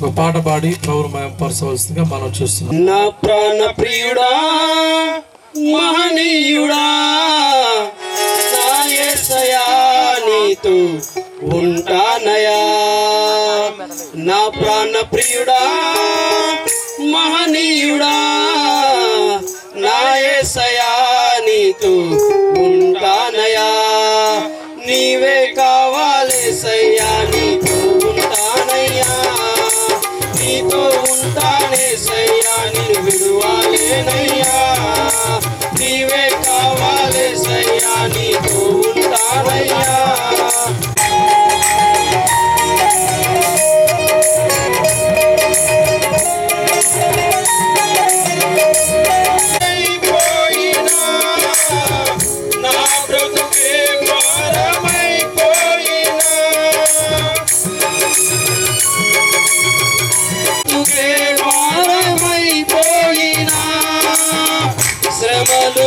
ఒక పాట పాడి ప్రభువును పరచవలసిందిగా మనం చూస్తున్నాం. నా ప్రాణ ప్రియుడా మహనీయుడా నా యేసయ్యా నీతో ఉంటానయా. నా ప్రాణ ప్రియుడా మహనీయుడా నా యేసయ్యా నీతో ఉంటానయా. నీవే కావాలేసయ్యా నీతో ఉంటానయ్యా. నీతో ఉంటానేసయ్యా నిన్ను విడువాలేనయ్యా. నీవే కావాలేసయ్యా నీతో ఉంటానయ్యా. శ్రమలు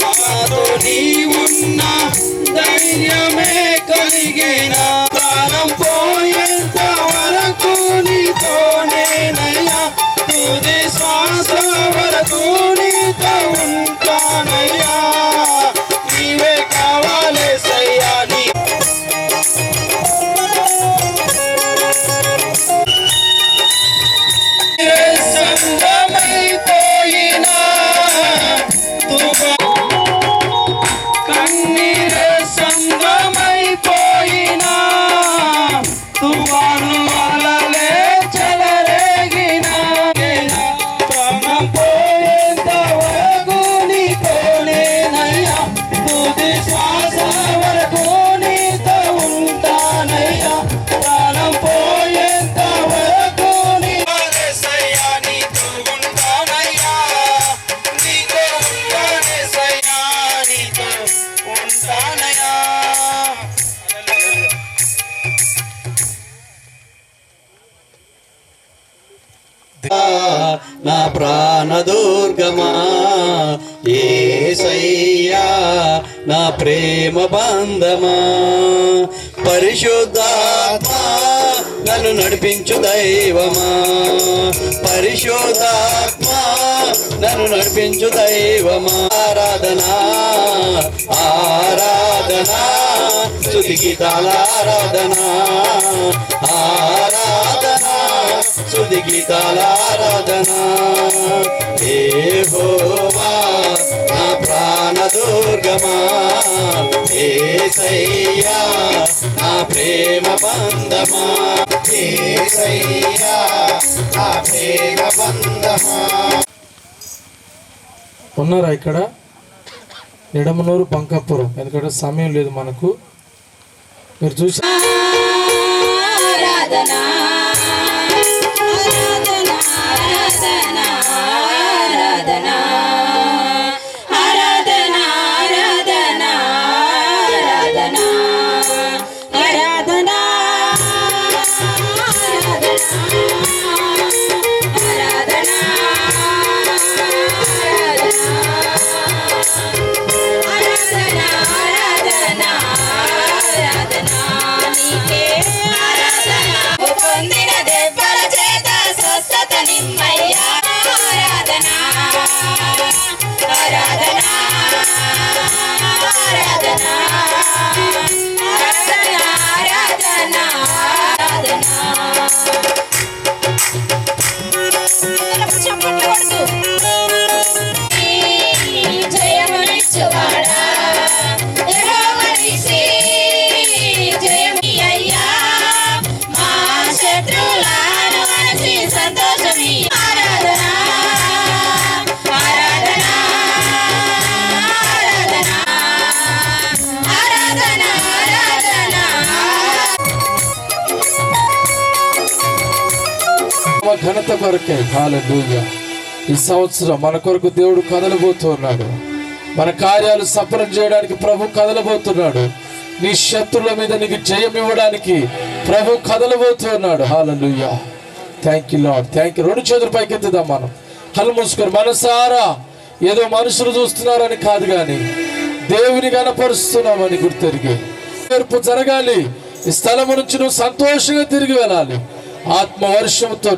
నాతో నీవున్న ధైర్యమే కలిగిన ప్రాణం పోయేంత వరకు నీతోనేనయ్యా. తుది శ్వాస వరకు నీతో ఉంటానయ్యా. నీవే కావాలేసయ్యా నీ సంగమైపోయినా కన్నీరే సంగమైపోయినా తుఫాను అలలే చెలరేగినా ప్రాణం పోయేంత వరకు నీతోనేనయ్యా. తుది శ్వాస వరకు నీతో ఉంటానయ్యా. ప్రాణం పోయేంత వరకు నీసయ్యా నీతో ఉంటానయ్యా. నీతో ఉంటానేసయ్యా నీతో ఉంటానయ్యా. నా ప్రాణదుర్గమా యేసయ్యా నా ప్రేమ బంధమా. పరిశుద్ధాత్మా నన్ను నడిపించు దైవమా. పరిశుద్ధాత్మా నన్ను నడిపించు దైవమా. ఆరాధనా ఆరాధనా స్తుతి గీతాల ఆరాధనా. ఆరాధనా స్తుతి గీతాల ఆరాధనా. యెహోవా నా ప్రాణదుర్గమా యేసయ్యా నా ప్రేమ బంధమా. యేసయ్యా నా ప్రేమ బంధమా. ఉన్నారా ఇక్కడ? నిడమనూరు బంకాపురం. ఎందుకంటే సమయం లేదు మనకు. మీరు చూసి ఘనత కొరకే. హల్లెలూయా. ఈ సంవత్సరం మన కొరకు దేవుడు కదలబోతున్నాడు. మన కార్యాలు సఫలం చేయడానికి ప్రభు కదలబోతున్నాడు. నీ శత్రువుల మీద నీకు జయం ఇవ్వడానికి ప్రభు కదలబోతున్నాడు. Hallelujah. Thank you Lord, thank you. రెండు చేతులు పైకెత్తుదాం. మనం కళ్ళు మూసుకొని మనసారా ఏదో మనుషులు చూస్తున్నారని కాదు, కానీ దేవుని కనపరుస్తున్నామని గుర్తెరిగి తీర్పు జరగాలి. ఈ స్థలము నుంచి నువ్వు సంతోషంగా తిరిగి వెళ్ళాలి. ఆత్మవర్షంతో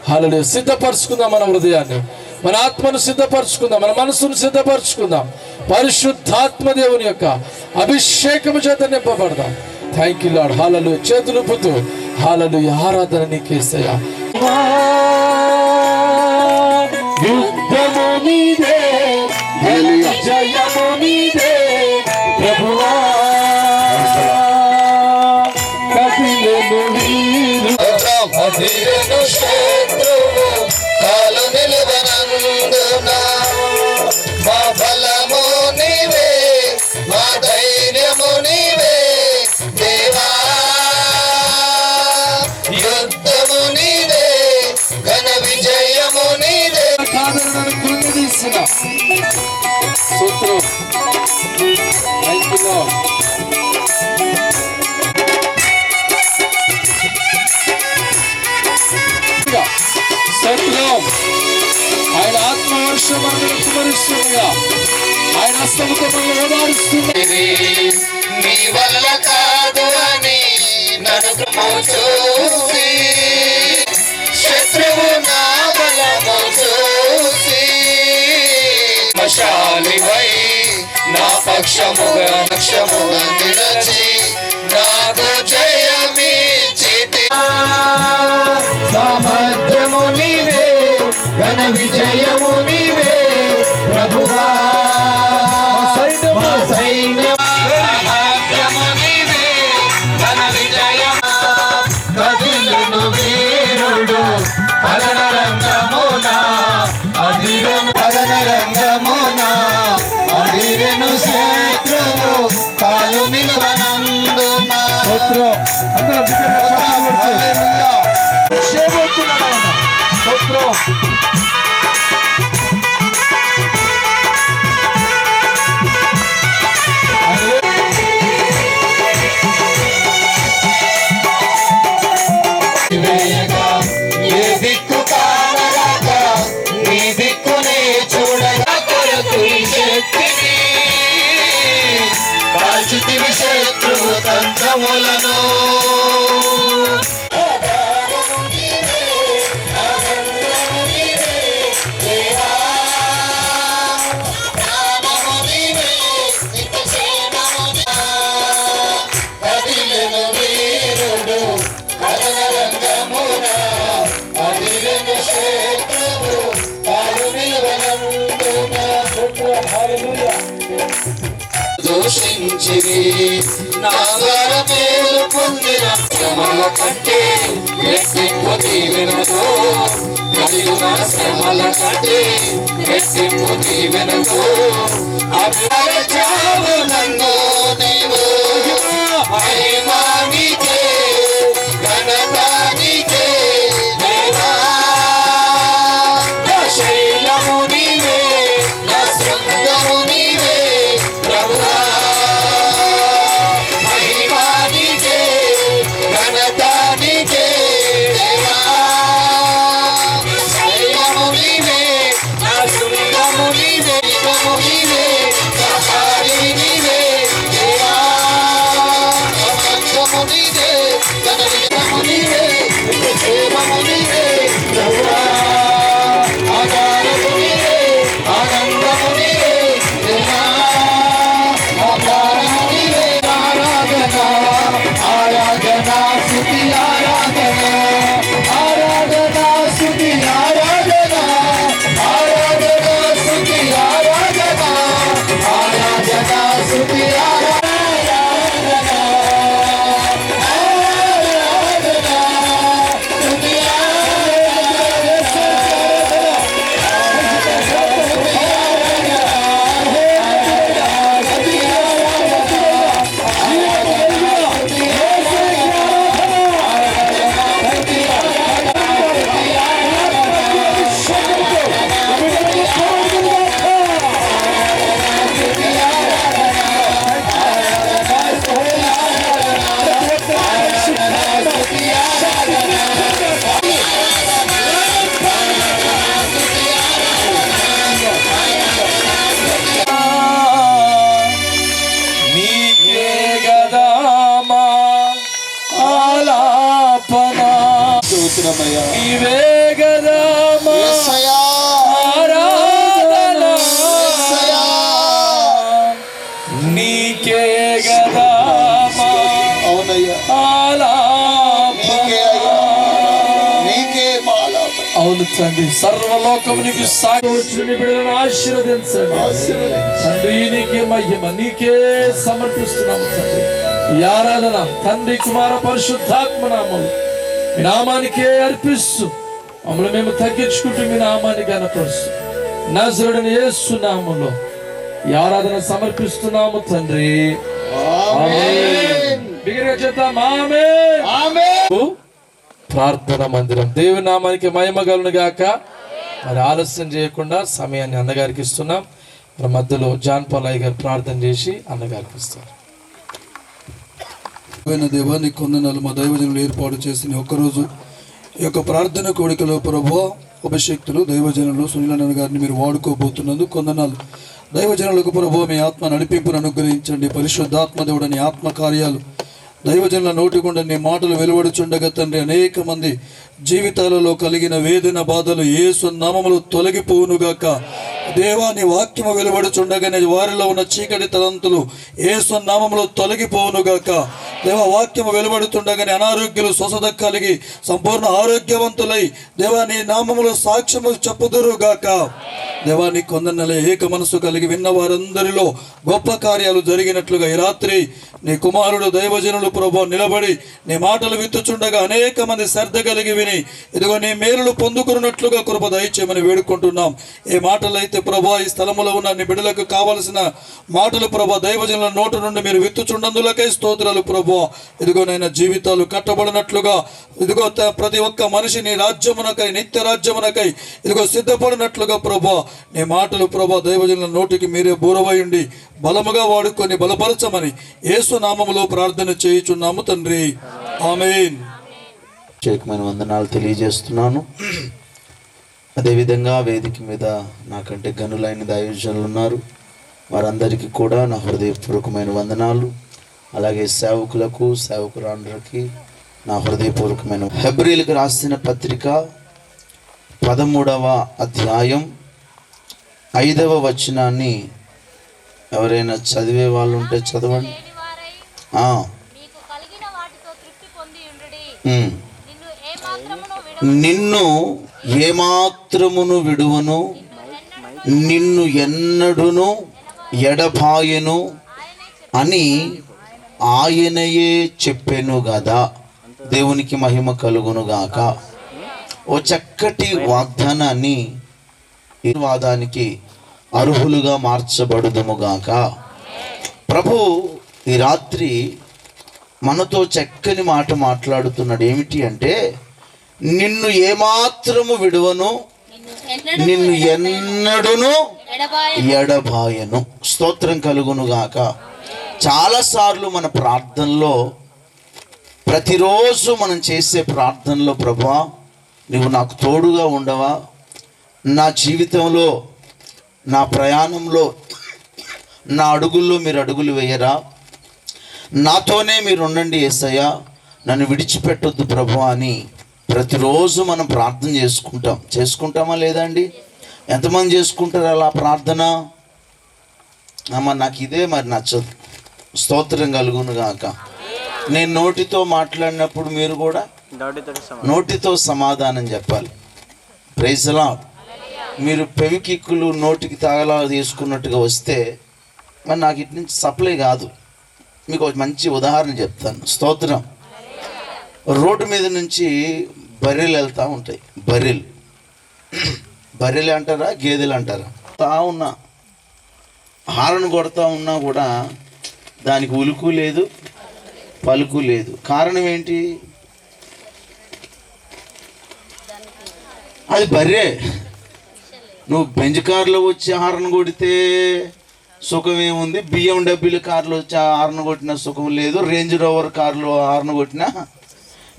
హల్లెలూయా సిద్ధపరచుకుందాం. మన హృదయాన్ని, మన ఆత్మను సిద్ధపరచుకుందాం, మన మనసును సిద్ధపరచుకుందాం. పరిశుద్ధాత్మ దేవుని యొక్క అభిషేకము చేత నింపబడదాం. Thank you Lord. హల్లెలూయా. చేతులు పుతూ హల్లెలూయా. ఆరాధన నీకేసయ్యా. యుద్ధము నీదే, జయము నీదే ప్రభువా. కదిలెను వీరు అధిరెను శత్రువు కాలు నిలువనందున, మా బలము నీవే, మా ధైర్యము నీవే దేవా. యుద్ధము నీదే, ఘన విజయము నీదే. కాదనను కృంగదీసిన సూత్రం. Thank you lord. సత్యం ఆయన ఆత్మవర్షం మనల్ని కుమరిస్తుండగా, ఆయన హస్తముతో మనల్ని ఓదారుస్తుంది. నీ వల్ల కాదు అని నన్ను చూసి, శత్రువు నా బలము చూసి, మశాలివై నా పక్షముగా లక్ష్యముగా నిలచి నాకు జయమిచ్చితి. సామర్థ్యము నీవే, ఘన విజయము నీవే ప్రభువా. మా సైన్యము నీవే, ఘన విజయము. కదిలును వీరుడు పదన రంగమున, అధిరెను పదన రంగమున, అధిరెను శత్రువు కాలు నిలువనందున. ఏ దిక్కు కానరాక నీ దిక్కునే చూడగా కొరకు ఈ శక్తిని కాల్చితివి శత్రువు తంత్రములను. దూషించిరి నా ద్వారా మేలు పొందిన శ్రమల కంటే రెట్టింపు దీవెనతో, కలిగిన శ్రమల కంటే రెట్టింపు దీవెనతో అభివృద్ధావు నన్ను నీవు. మహిమానికే ఘనతానికే దేవా. నా శైలము నీవే, నా శృంగము నీవే ప్రభువా. మహిమానికే ఘనతానికే దేవా. శైలము నీవే, నా శృంగము నీవే, శివము నీవే, సహారి నీవే దేవా. అనంతము నీవే, ఘన విజయము నీవే, సేవము నీవే ప్రభువా. ఆధారము నీవే, ఆనందము నీవే దేవా. ఆధారము నీవే. ఆరాధన ఆరాధన స్తుతి ఆరాధన, ఆరాధన స్తుతి ఆరాధన, ఆరాధన స్తుతి ఆరాధన, అవునయ్యా. నీవే గదా మా యేసయ్యా. ఆరాధన, యేసయ్యా. నీకే గదా మా అవునయ్యా. నీకే అయ్యా. నీకే మా ఆలాపన. అవును తండ్రి, సర్వలోకం నీకు సాగి వచ్చిన నీ బిడ్డలను ఆశీర్వదించండి. తండ్రి నీకే మహిమ, నీకే సమర్పిస్తున్నాము తండ్రి. ఈ ఆరాధన తండ్రి కుమార పరిశుద్ధాత్మ నామములు మీ నామానికే అర్పిస్తూ మమ్మల్ని మేము తగ్గించుకుంటూ మీ నామాన్ని గణపరుస్తూ నజరుడైన యేసు నామములో ఈ ఆరాధన సమర్పిస్తున్నాము తండ్రి. ఆమేన్. బిగ్గరగా చెప్తాం ఆమేన్. ఆమేన్. ప్రార్థన మందిరం దేవుని నామానికి మహిమ కలుగును గాక. మరి ఆలస్యం చేయకుండా సమయాన్ని అన్నగారికి ఇస్తున్నాం. మరి మధ్యలో జాన్ పాలయ్య గారు ప్రార్థన చేసి అన్నగారికి ఇస్తారు. దేవా నీ కొందనాలు మా దైవజనులు ఏర్పాటు చేసిన ఒక్కరోజు ఈ యొక్క ప్రార్థన కోడికలో ప్రభువా అభిషేక్తులు దైవజనులు సునీలన్న గారిని మీరు వాడుకోబోతున్నందుకు కొందనాలు. దైవజనులకు ప్రభువా మీ ఆత్మ నడిపింపును అనుగ్రహించండి. పరిశుద్ధాత్మ దేవుడని ఆత్మ కార్యాలు దైవజనుల నోటి గుండా నీ మాటలు వెలువడుచుండగా తండ్రి అనేక మంది జీవితాలలో కలిగిన వేదన బాధలు యేసు నామములో తొలగిపోవునుగాక. దేవా నీ వాక్యము వెలువడుచుండగానే వారిలో ఉన్న చీకటి తలంతులు యేసు నామములో తొలగిపోవునుగాక. దేవా వాక్యము వెలువడుతుండగానే అనారోగ్యులు స్వస్థత కలిగి సంపూర్ణ ఆరోగ్యవంతులై దేవా నీ నామములో సాక్ష్యము చెప్పుదురుగాక. దేవా నీ కొందన్నలే ఏక మనసు కలిగి విన్న వారందరిలో గొప్ప కార్యాలు జరిగినట్లుగా ఈ రాత్రి నీ కుమారుడు దైవజనులు ప్రభు నిలబడి నీ మాటలు విత్తుచుండగా అనేక మంది శ్రద్ధ కలిగి విని ఇదిగో నీ మేలులు పొందుకున్నట్లుగా కృప దయచేయమని వేడుకుంటున్నాం. ఏ మాటలు అయితే ప్రభు ఈ స్థలములో ఉన్న నీ బిడ్డలకు కావలసిన మాటలు ప్రభు దైవజనుల నోటు నుండి మీరు విత్తుచుండందులకై స్తోత్రాలు ప్రభు. ఇదిగో నైనా జీవితాలు కట్టబడినట్లుగా ఇదిగో ప్రతి ఒక్క మనిషి నీ రాజ్యమునకై నిత్య రాజ్యమునకై ఇదిగో సిద్ధపడినట్లుగా ప్రభు నీ మాటలు ప్రభు దైవజనుల నోటికి మీరే బూరవయండి బలముగా వాడుకొని బలపరచమని యేసు నామములో ప్రార్థన చేయుచున్నాము తండ్రి. ఆమేన్. ప్రత్యేకమైన వందనాలు తెలియజేస్తున్నాను. అదేవిధంగా వేదిక మీద నాకంటే గనులైన దైవజనులు ఉన్నారు. వారందరికీ కూడా నా హృదయపూర్వకమైన వందనాలు. అలాగే సేవకులకు సేవకులందరికీ నా హృదయపూర్వకమైన హెబ్రీలకు రాసిన పత్రిక 13వ అధ్యాయం 5వ వచనాన్ని ఎవరైనా చదివే వాళ్ళు ఉంటే చదవండి. నిన్ను ఏమాత్రమును విడువను, నిన్ను ఎన్నడును ఎడబాయను అని ఆయనయే చెప్పెను గదా. దేవునికి మహిమ కలుగును గాక. ఓ చక్కటి వాగ్దానాన్ని ఈ వాదానికి అర్హులుగా మార్చబడుదుముగాక. ప్రభు ఈ రాత్రి మనతో చక్కని మాట మాట్లాడుతున్నాడు. ఏమిటి అంటే, నిన్ను ఏమాత్రము విడువను, నిన్ను ఎన్నడును ఎడబాయను. స్తోత్రం కలుగునుగాక. చాలాసార్లు మన ప్రార్థనలో, ప్రతిరోజు మనం చేసే ప్రార్థనలో, ప్రభువా నువ్వు నాకు తోడుగా ఉండవా, నా జీవితంలో నా ప్రయాణంలో నా అడుగుల్లో మీరు అడుగులు వేయరా, నాతోనే మీరు ఉండండి యేసయ్యా, నన్ను విడిచిపెట్టొద్దు ప్రభు అని ప్రతిరోజు మనం ప్రార్థన చేసుకుంటామా లేదా అండి? ఎంతమంది చేసుకుంటారు అలా ప్రార్థన? అమ్మ నాకు ఇదే మరి నచ్చదు. స్తోత్రం కలుగును గాక. నేను నోటితో మాట్లాడినప్పుడు మీరు కూడా నోటితో సమాధానం చెప్పాలి. Praise lord. మీరు పెవికిక్కులు నోటికి తాగలా తీసుకున్నట్టుగా వస్తే మరి నాకు ఇటు నుంచి సప్లై కాదు. మీకు ఒక మంచి ఉదాహరణ చెప్తాను. స్తోత్రం. రోడ్డు మీద నుంచి బర్రెలు వెళ్తూ ఉంటాయి. బర్రెలు అంటారా గేదెలు అంటారా? ఉన్నా హారన్ కొడతా ఉన్నా కూడా దానికి ఉలుకు లేదు పలుకు లేదు. కారణం ఏంటి? అది బర్రె. నువ్వు బెంజ్ కార్లో వచ్చి హారన్ కొడితే సుఖం ఏముంది? BMW కార్లో వచ్చి హారన్ కొట్టిన సుఖం లేదు. రేంజ్ రోవర్ కార్లో హారన్ కొట్టినా,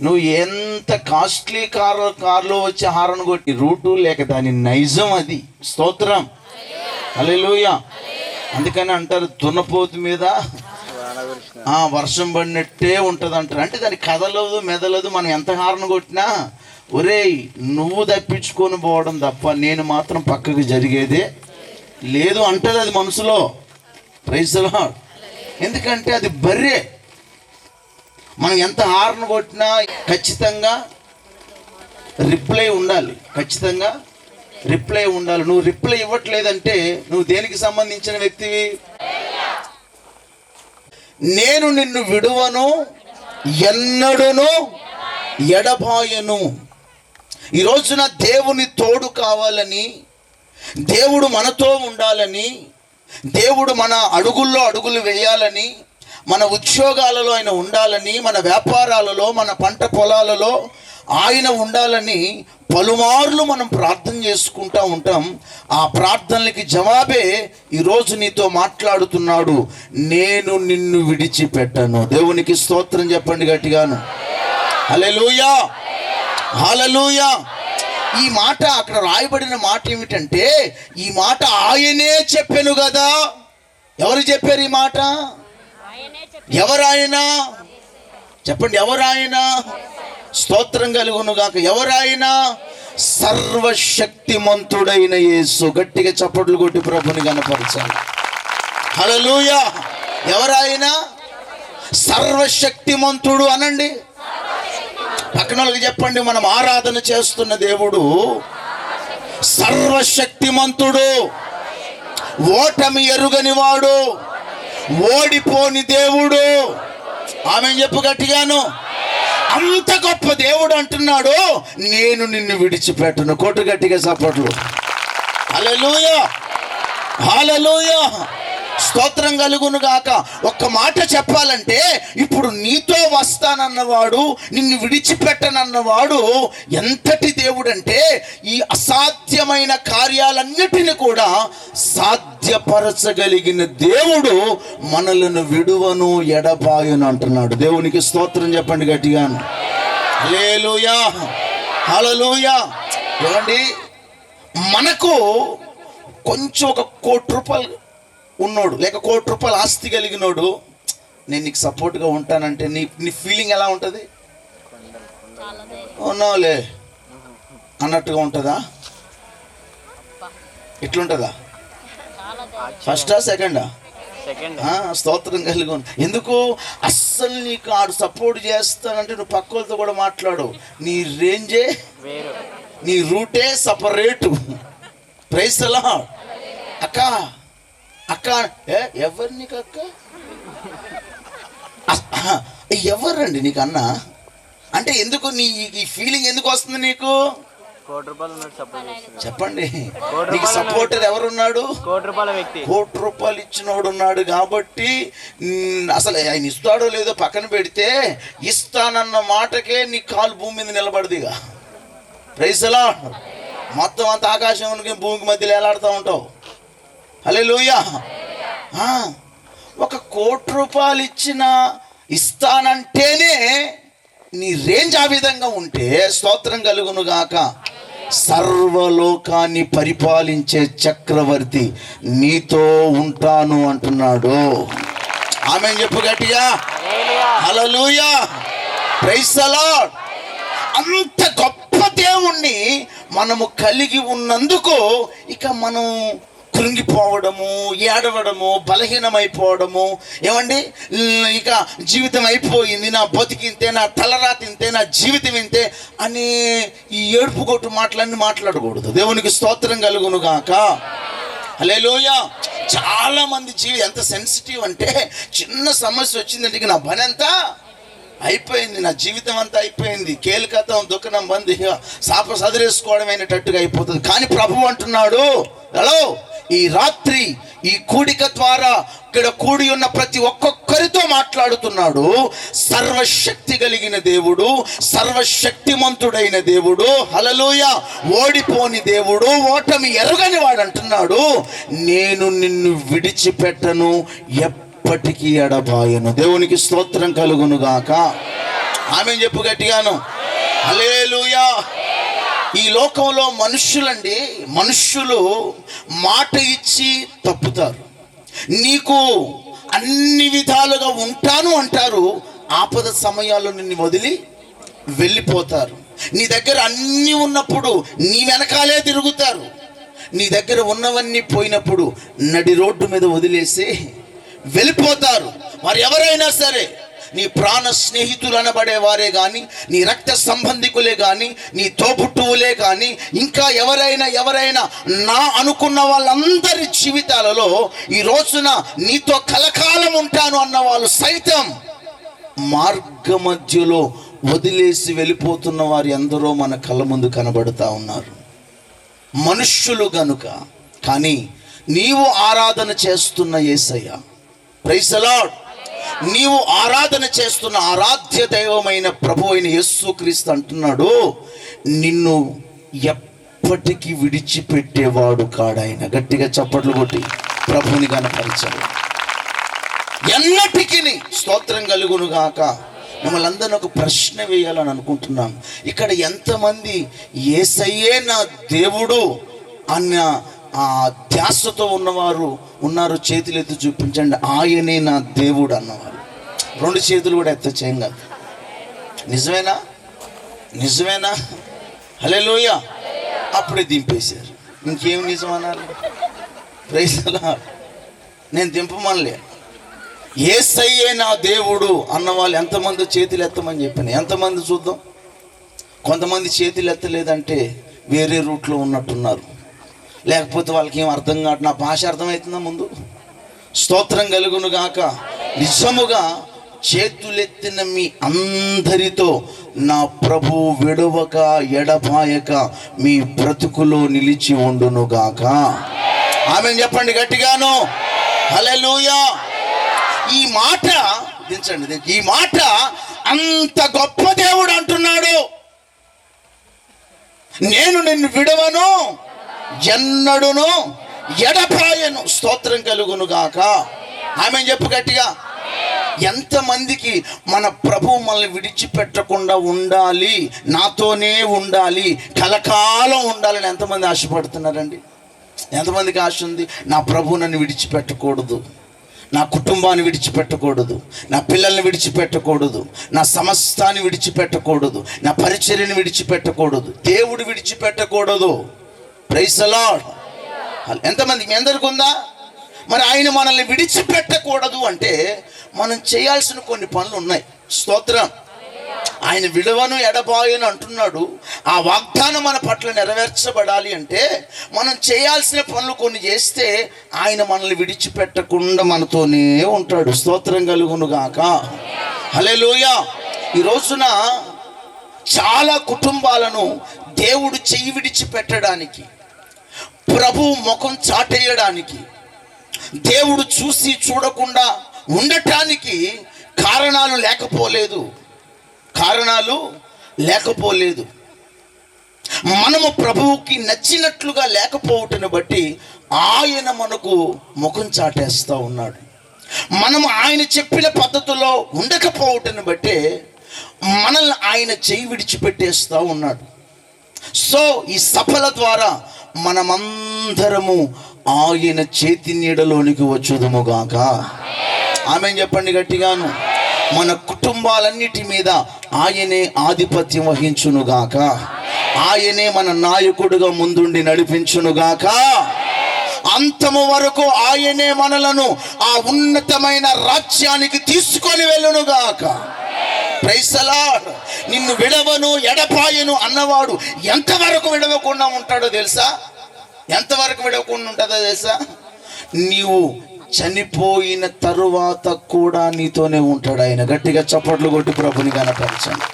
నువ్వు ఎంత కాస్ట్లీ కార్లో వచ్చి హారన్ కొట్టి రూటు లేక దాని నైజం అది. స్తోత్రం. హల్లెలూయా. అందుకని అంటారు దున్నపోతు మీద వర్షం పడినట్టే ఉంటుంది అంటారు. అంటే దానికి కదలదు మెదలదు. మనం ఎంత హారన్ కొట్టినా ఒరేయ్ నువ్వు తప్పించుకొని పోవడం తప్ప నేను మాత్రం పక్కకి జరిగేదే లేదు అంటది అది మనసులో. Praise the lord. ఎందుకంటే అది బర్రె. మనం ఎంత హార్న్ కొట్టినా ఖచ్చితంగా రిప్లై ఉండాలి. ఖచ్చితంగా రిప్లై ఉండాలి. నువ్వు రిప్లై ఇవ్వట్లేదంటే నువ్వు దేనికి సంబంధించిన వ్యక్తివి? నేను నిన్ను విడువను, ఎన్నడును ఎడబాయను. ఈ రోజున దేవుని తోడు కావాలని, దేవుడు మనతో ఉండాలని, దేవుడు మన అడుగుల్లో అడుగులు వేయాలని, మన ఉద్యోగాలలో ఆయన ఉండాలని, మన వ్యాపారాలలో, మన పంట పొలాలలో ఆయన ఉండాలని పలుమార్లు మనం ప్రార్థన చేసుకుంటూ ఉంటాం. ఆ ప్రార్థనలకి జవాబే ఈరోజు నీతో మాట్లాడుతున్నాడు, నేను నిన్ను విడిచిపెట్టను. దేవునికి స్తోత్రం చెప్పండి గట్టిగాను. హల్లెలూయా, హల్లెలూయా. ఈ మాట అక్కడ రాయబడిన మాట ఏమిటంటే, ఈ మాట ఆయనే చెప్పాను కదా. ఎవరు చెప్పారు ఈ మాట? ఎవరాయన చెప్పండి, ఎవరాయన? స్తోత్రం కలుగును గాక. ఎవరాయన? సర్వశక్తిమంతుడైన యేసు. గట్టిగా చప్పట్లు కొట్టి ప్రభుని కనపరచాలి. హల్లెలూయా. ఎవరాయన? సర్వశక్తిమంతుడు అనండి. పక్కన వాళ్ళకి చెప్పండి, మనం ఆరాధన చేస్తున్న దేవుడు సర్వశక్తిమంతుడు, ఓటమి ఎరుగని వాడు, ఓడిపోని దేవుడు. ఆమె చెప్పు గట్టిగాను. అంత గొప్ప దేవుడు అంటున్నాడు, నేను నిన్ను విడిచిపెట్టను. కొట్టు గట్టిగా చప్పట్లు. హల్లెలూయా, హల్లెలూయా. స్తోత్రం కలుగును గాక. ఒక్క మాట చెప్పాలంటే, ఇప్పుడు నీతో వస్తానన్నవాడు, నిన్ను విడిచిపెట్టనన్నవాడు ఎంతటి దేవుడు అంటే, ఈ అసాధ్యమైన కార్యాలన్నిటిని కూడా సాధ్యపరచగలిగిన దేవుడు మనలను విడువను ఎడబాయును అంటున్నాడు. దేవునికి స్తోత్రం చెప్పండి గట్టిగాను. హల్లెలూయా, హల్లెలూయా. ఏమండి, మనకు కొంచెం ఒక 1 కోటి రూపాయలు ఉన్నోడు, లేక 1 కోటి రూపాయల ఆస్తి కలిగినోడు, నేను నీకు సపోర్ట్గా ఉంటానంటే నీ ఫీలింగ్ ఎలా ఉంటుంది? ఉన్నావులే అన్నట్టుగా ఉంటుందా? ఎట్లుంటుందా? ఫస్టా సెకండా? స్తోత్రం కలిగి. ఎందుకు? అస్సలు నీకు ఆడు సపోర్ట్ చేస్తానంటే నువ్వు పక్క వాళ్ళతో కూడా మాట్లాడు. నీ రేంజే, నీ రూటే సపరేటు. Praise the lord. అక్క అక్క ఎవరు నీకు అక్క? ఎవరండి నీకు అన్న అంటే? ఎందుకు నీ ఈ ఫీలింగ్ ఎందుకు వస్తుంది నీకు? చెప్పండి. నీకు సపోర్టర్ ఎవరున్నాడు? 1 కోటి రూపాయలు ఇచ్చినోడు ఉన్నాడు. కాబట్టి అసలు ఆయన ఇస్తాడో లేదో పక్కన పెడితే, ఇస్తానన్న మాటకే నీ కాలు భూమి మీద నిలబడదిగా. Praise the lord. మొత్తం అంత ఆకాశంకి భూమికి మధ్యలో ఎలాడుతూ ఉంటావు. హల్లెలూయా. 1 కోటి రూపాయలు ఇస్తానంటేనే నీ రేంజ్ ఆ విధంగా ఉంటే, స్తోత్రం కలుగును గాక. సర్వలోకాన్ని పరిపాలించే చక్రవర్తి నీతో ఉంటాను అంటున్నాడు. ఆమె చెప్పు గట్టిగా. Hallelujah, praise the lord. అంత గొప్ప దేవుణ్ణి మనము కలిగి ఉన్నందుకు ఇక మనం కృంగిపోవడము, ఏడవడము, బలహీనమైపోవడము, ఏమండి ఇక జీవితం అయిపోయింది, నా బతికింతే, నా తలరాతి ఇంతే, నా జీవితం ఇంతే అని ఈ ఏడుపు కొట్టు మాటలన్నీ మాట్లాడకూడదు. దేవునికి స్తోత్రం కలుగును గాక. హల్లెలూయా. చాలా మంది ఎంత సెన్సిటివ్ అంటే, చిన్న సమస్య వచ్చిందంటే నా పని అంతా అయిపోయింది, నా జీవితం అంతా అయిపోయింది, కేలికతం దుఃఖనం బంద్, సాప సదిరేసుకోవడం అయినట్టుగా అయిపోతుంది. కానీ ప్రభువు అంటున్నాడు, హలో, ఈ రాత్రి ఈ కూడిక ద్వారా ఇక్కడ కూడి ఉన్న ప్రతి ఒక్కొక్కరితో మాట్లాడుతున్నాడు. సర్వశక్తి కలిగిన దేవుడు, సర్వశక్తిమంతుడైన దేవుడు, హల్లెలూయా, ఓడిపోని దేవుడు, ఓటమి ఎరుగని వాడు అంటున్నాడు, నేను నిన్ను విడిచిపెట్టను, ఎప్పటికీ ఎడబాయను. దేవునికి స్తోత్రం కలుగును గాక. ఆమేన్ చెప్పు గట్టిగాను. హల్లెలూయా. ఈ లోకంలో మనుష్యులు మాట ఇచ్చి తప్పుతారు. నీకు అన్ని విధాలుగా ఉంటాను అంటారు, ఆపద సమయాల్లో నిన్ను వదిలి వెళ్ళిపోతారు. నీ దగ్గర అన్నీ ఉన్నప్పుడు నీ వెనకాలే తిరుగుతారు. నీ దగ్గర ఉన్నవన్నీ పోయినప్పుడు నడి రోడ్డు మీద వదిలేసి వెళ్ళిపోతారు. వారు ఎవరైనా సరే, నీ ప్రాణ స్నేహితులు అనబడే వారే కానీ, నీ రక్త సంబంధికులే కానీ, నీ తోబుట్టువులే కానీ, ఇంకా ఎవరైనా నా అనుకున్న వాళ్ళందరి జీవితాలలో ఈ రోజున నీతో కలకాలం ఉంటాను అన్న వాళ్ళు సైతం మార్గ మధ్యలో వదిలేసి వెళ్ళిపోతున్న వారు ఎందరో మన కళ్ళ ముందు కనబడుతూ ఉన్నారు, మనుష్యులు గనుక. కానీ నీవు ఆరాధన చేస్తున్న యేసయ్య, ప్రైజ్ ది లార్డ్, నీవు ఆరాధన చేస్తున్న ఆరాధ్య దైవమైన ప్రభు అయిన యేసుక్రీస్తు అంటున్నాడు, నిన్ను ఎప్పటికీ విడిచిపెట్టేవాడు కాడాయన. గట్టిగా చప్పట్లు కొట్టి ప్రభుని కనపరచాడు. ఎన్నటికీ స్తోత్రం కలుగును గాక. మిమ్మల్ని అందరిని ఒక ప్రశ్న వేయాలని అనుకుంటున్నాను. ఇక్కడ ఎంతమంది యేసయ్యే నా దేవుడు అన్న ఆ ధ్యాసతో ఉన్నవారు ఉన్నారు? చేతులు ఎత్తి చూపించండి. ఆయనే నా దేవుడు అన్నవారు. 2 చేతులు కూడా ఎత్త చేయం కాదు. నిజమేనా? హల్లెలూయా. అప్పుడే దింపేశారు. ఇంకేం నిజం అనాలి? Praise the lord. నేను దింపమనలే. యేసయ్యే నా దేవుడు అన్నవాళ్ళు ఎంతమంది చేతులు ఎత్తమని చెప్పాను. ఎంతమంది చూద్దాం. కొంతమంది చేతులు ఎత్తలేదంటే వేరే రూట్లో ఉన్నట్టున్నారు, లేకపోతే వాళ్ళకి ఏం అర్థం కాదు. నా భాష అర్థమవుతుందా? ముందు స్తోత్రం కలుగును గాక. నిజముగా చేతులెత్తిన మీ అందరితో నా ప్రభు విడవక ఎడబాయక మీ బ్రతుకులో నిలిచి ఉండును గాక. ఆమేన్ చెప్పండి గట్టిగాను. హల్లెలూయా. ఈ మాట దించండి. ఈ మాట అంత గొప్ప దేవుడు అంటున్నాడు, నేను నిన్ను విడవను, ఎన్నడును ఎడపాయను. స్తోత్రం కలుగును గాక. ఆమేన్ చెప్పు గట్టిగా. ఎంతమందికి మన ప్రభు మనల్ని విడిచిపెట్టకుండా ఉండాలి, నాతోనే ఉండాలి, కలకాలం ఉండాలని ఎంతమంది ఆశపడుతున్నారండి? ఎంతమందికి ఆశ ఉంది? నా ప్రభు నన్ను విడిచిపెట్టకూడదు, నా కుటుంబాన్ని విడిచిపెట్టకూడదు, నా పిల్లల్ని విడిచిపెట్టకూడదు, నా సమస్తాన్ని విడిచిపెట్టకూడదు, నా పరిచర్యను విడిచిపెట్టకూడదు, దేవుడు విడిచిపెట్టకూడదు. Praise the lord. ఎంతమంది? మీ అందరికి ఉందా? మరి ఆయన మనల్ని విడిచిపెట్టకూడదు అంటే మనం చేయాల్సిన కొన్ని పనులు ఉన్నాయి. స్తోత్రం. ఆయన విడవను ఎడబాయను అంటున్నాడు. ఆ వాగ్దానం మన పట్ల నెరవేర్చబడాలి అంటే మనం చేయాల్సిన పనులు కొన్ని చేస్తే ఆయన మనల్ని విడిచిపెట్టకుండా మనతోనే ఉంటాడు. స్తోత్రం కలుగును గాక. హల్లెలూయా. ఈ రోజున చాలా కుటుంబాలను దేవుడు చెయ్యి విడిచిపెట్టడానికి, ప్రభు ముఖం చాటేయడానికి, దేవుడు చూసి చూడకుండా ఉండటానికి కారణాలు లేకపోలేదు. మనము ప్రభువుకి నచ్చినట్లుగా లేకపోవటను బట్టి ఆయన మనకు ముఖం చాటేస్తూ ఉన్నాడు. మనము ఆయన చెప్పిన పద్ధతిలో ఉండకపోవటను బట్టి మనల్ని ఆయన చెయ్యి విడిచిపెట్టేస్తూ ఉన్నాడు. సో ఈ సఫల ద్వారా మనమందరము ఆయన చేతి నీడలోనికి వచ్చుదుముగాక. ఆమేన్ చెప్పండి గట్టిగాను. మన కుటుంబాలన్నిటి మీద ఆయనే ఆధిపత్యం వహించునుగాక. ఆయనే మన నాయకుడుగా ముందుండి నడిపించునుగాక. అంతము వరకు ఆయనే మనలను ఆ ఉన్నతమైన రాజ్యానికి తీసుకొని వెళ్ళునుగాక. Praise the lord. నిన్ను విడవను ఎడపాయను అన్నవాడు ఎంతవరకు విడవకుండా ఉంటాడో తెలుసా? ఎంతవరకు విడవకుండా ఉంటుందో తెలుసా? నీవు చనిపోయిన తరువాత కూడా నీతోనే ఉంటాడు ఆయన. గట్టిగా చప్పట్లు కొట్టి ప్రభుని కనపరచండి.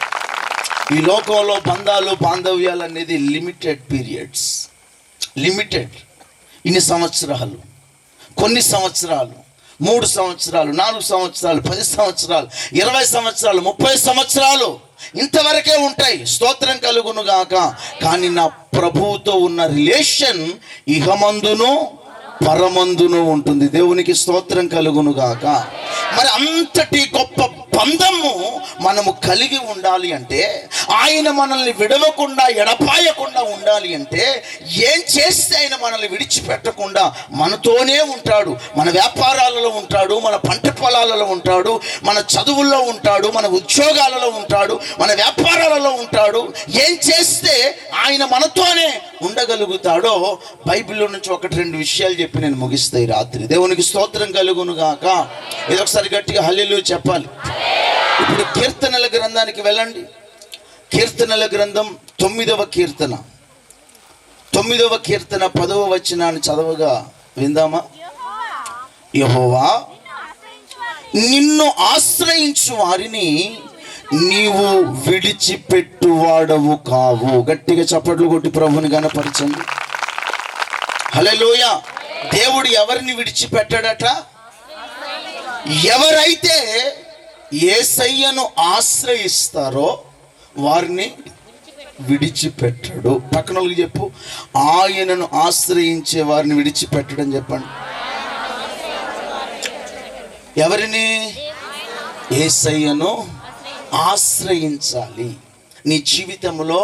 ఈ లోకంలో బంధాలు బాంధవ్యాలు అనేది లిమిటెడ్ పీరియడ్స్. ఇన్ని సంవత్సరాలు, కొన్ని సంవత్సరాలు, 3 సంవత్సరాలు, 4 సంవత్సరాలు, 10 సంవత్సరాలు, 20 సంవత్సరాలు, 30 సంవత్సరాలు ఇంతవరకే ఉంటాయి. స్తోత్రం కలుగును గాక. కానీ నా ప్రభువుతో ఉన్న రిలేషన్ ఇహమందును పరమందును ఉంటుంది. దేవునికి స్తోత్రం కలుగును గాక. మరి అంతటి గొప్ప బంధము మనము కలిగి ఉండాలి అంటే, ఆయన మనల్ని విడవకుండా ఎడపాయకుండా ఉండాలి అంటే, ఏం చేస్తే ఆయన మనల్ని విడిచిపెట్టకుండా మనతోనే ఉంటాడు. మన వ్యాపారాలలో ఉంటాడు, మన పంట పొలాలలో ఉంటాడు, మన చదువుల్లో ఉంటాడు, మన ఉద్యోగాలలో ఉంటాడు, మన వ్యాపారాలలో ఉంటాడు. ఏం చేస్తే ఆయన మనతోనే ఉండగలుగుతాడో బైబిల్లో నుంచి ఒకటి రెండు విషయాలు చెప్పి నేను ముగిస్తాయి రాత్రి. దేవునికి స్తోత్రం కలుగును గాక. ఇదొకసారి గట్టిగా హల్లెలూయా చెప్పాలి. ఇప్పుడు కీర్తనల గ్రంథానికి వెళ్ళండి. కీర్తనల గ్రంథం 9వ కీర్తన 10వ వచనాన్ని చదవగా విందామా? యెహోవా, నిన్ను ఆశ్రయించు వారిని నీవు విడిచిపెట్టువాడవు కావు. గట్టిగా చప్పట్లు కొట్టి ప్రభుని గణపరచండి. హల్లెలూయా. దేవుడు ఎవరిని విడిచిపెట్టాడట? ఎవరైతే యేసయ్యను ఆశ్రయిస్తారో వారిని విడిచిపెట్టడు. పక్కన వాళ్ళకి చెప్పు, ఆయనను ఆశ్రయించే వారిని విడిచిపెట్టడం చెప్పండి. ఎవరిని? యేసయ్యను ఆశ్రయించాలి. నీ జీవితంలో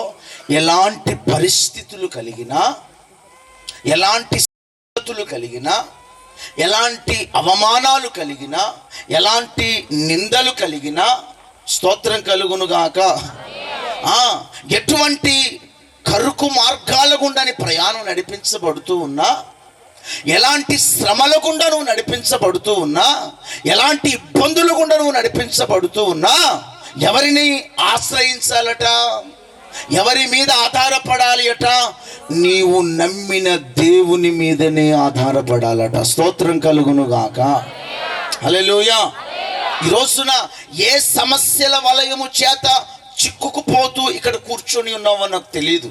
ఎలాంటి పరిస్థితులు కలిగినా, ఎలాంటి స్థితులు కలిగినా, ఎలాంటి అవమానాలు కలిగినా, ఎలాంటి నిందలు కలిగినా, స్తోత్రం కలుగును గాక, ఎటువంటి కరుకు మార్గాల గుండాని ప్రయాణం నడిపించబడుతూ ఉన్నా, ఎలాంటి శ్రమల గుండా నువ్వు నడిపించబడుతూ ఉన్నా, ఎలాంటి ఇబ్బందుల గుండా నువ్వు నడిపించబడుతూ ఉన్నా, ఎవరిని ఆశ్రయించాలట? ఎవరి మీద ఆధారపడాలి అట? నీవు నమ్మిన దేవుని మీదనే ఆధారపడాలట. స్తోత్రం కలుగును గాక. హల్లెలూయా. ఈ రోజున ఏ సమస్యల వలయము చేత చిక్కుకుపోతూ ఇక్కడ కూర్చొని ఉన్నావో నాకు తెలియదు.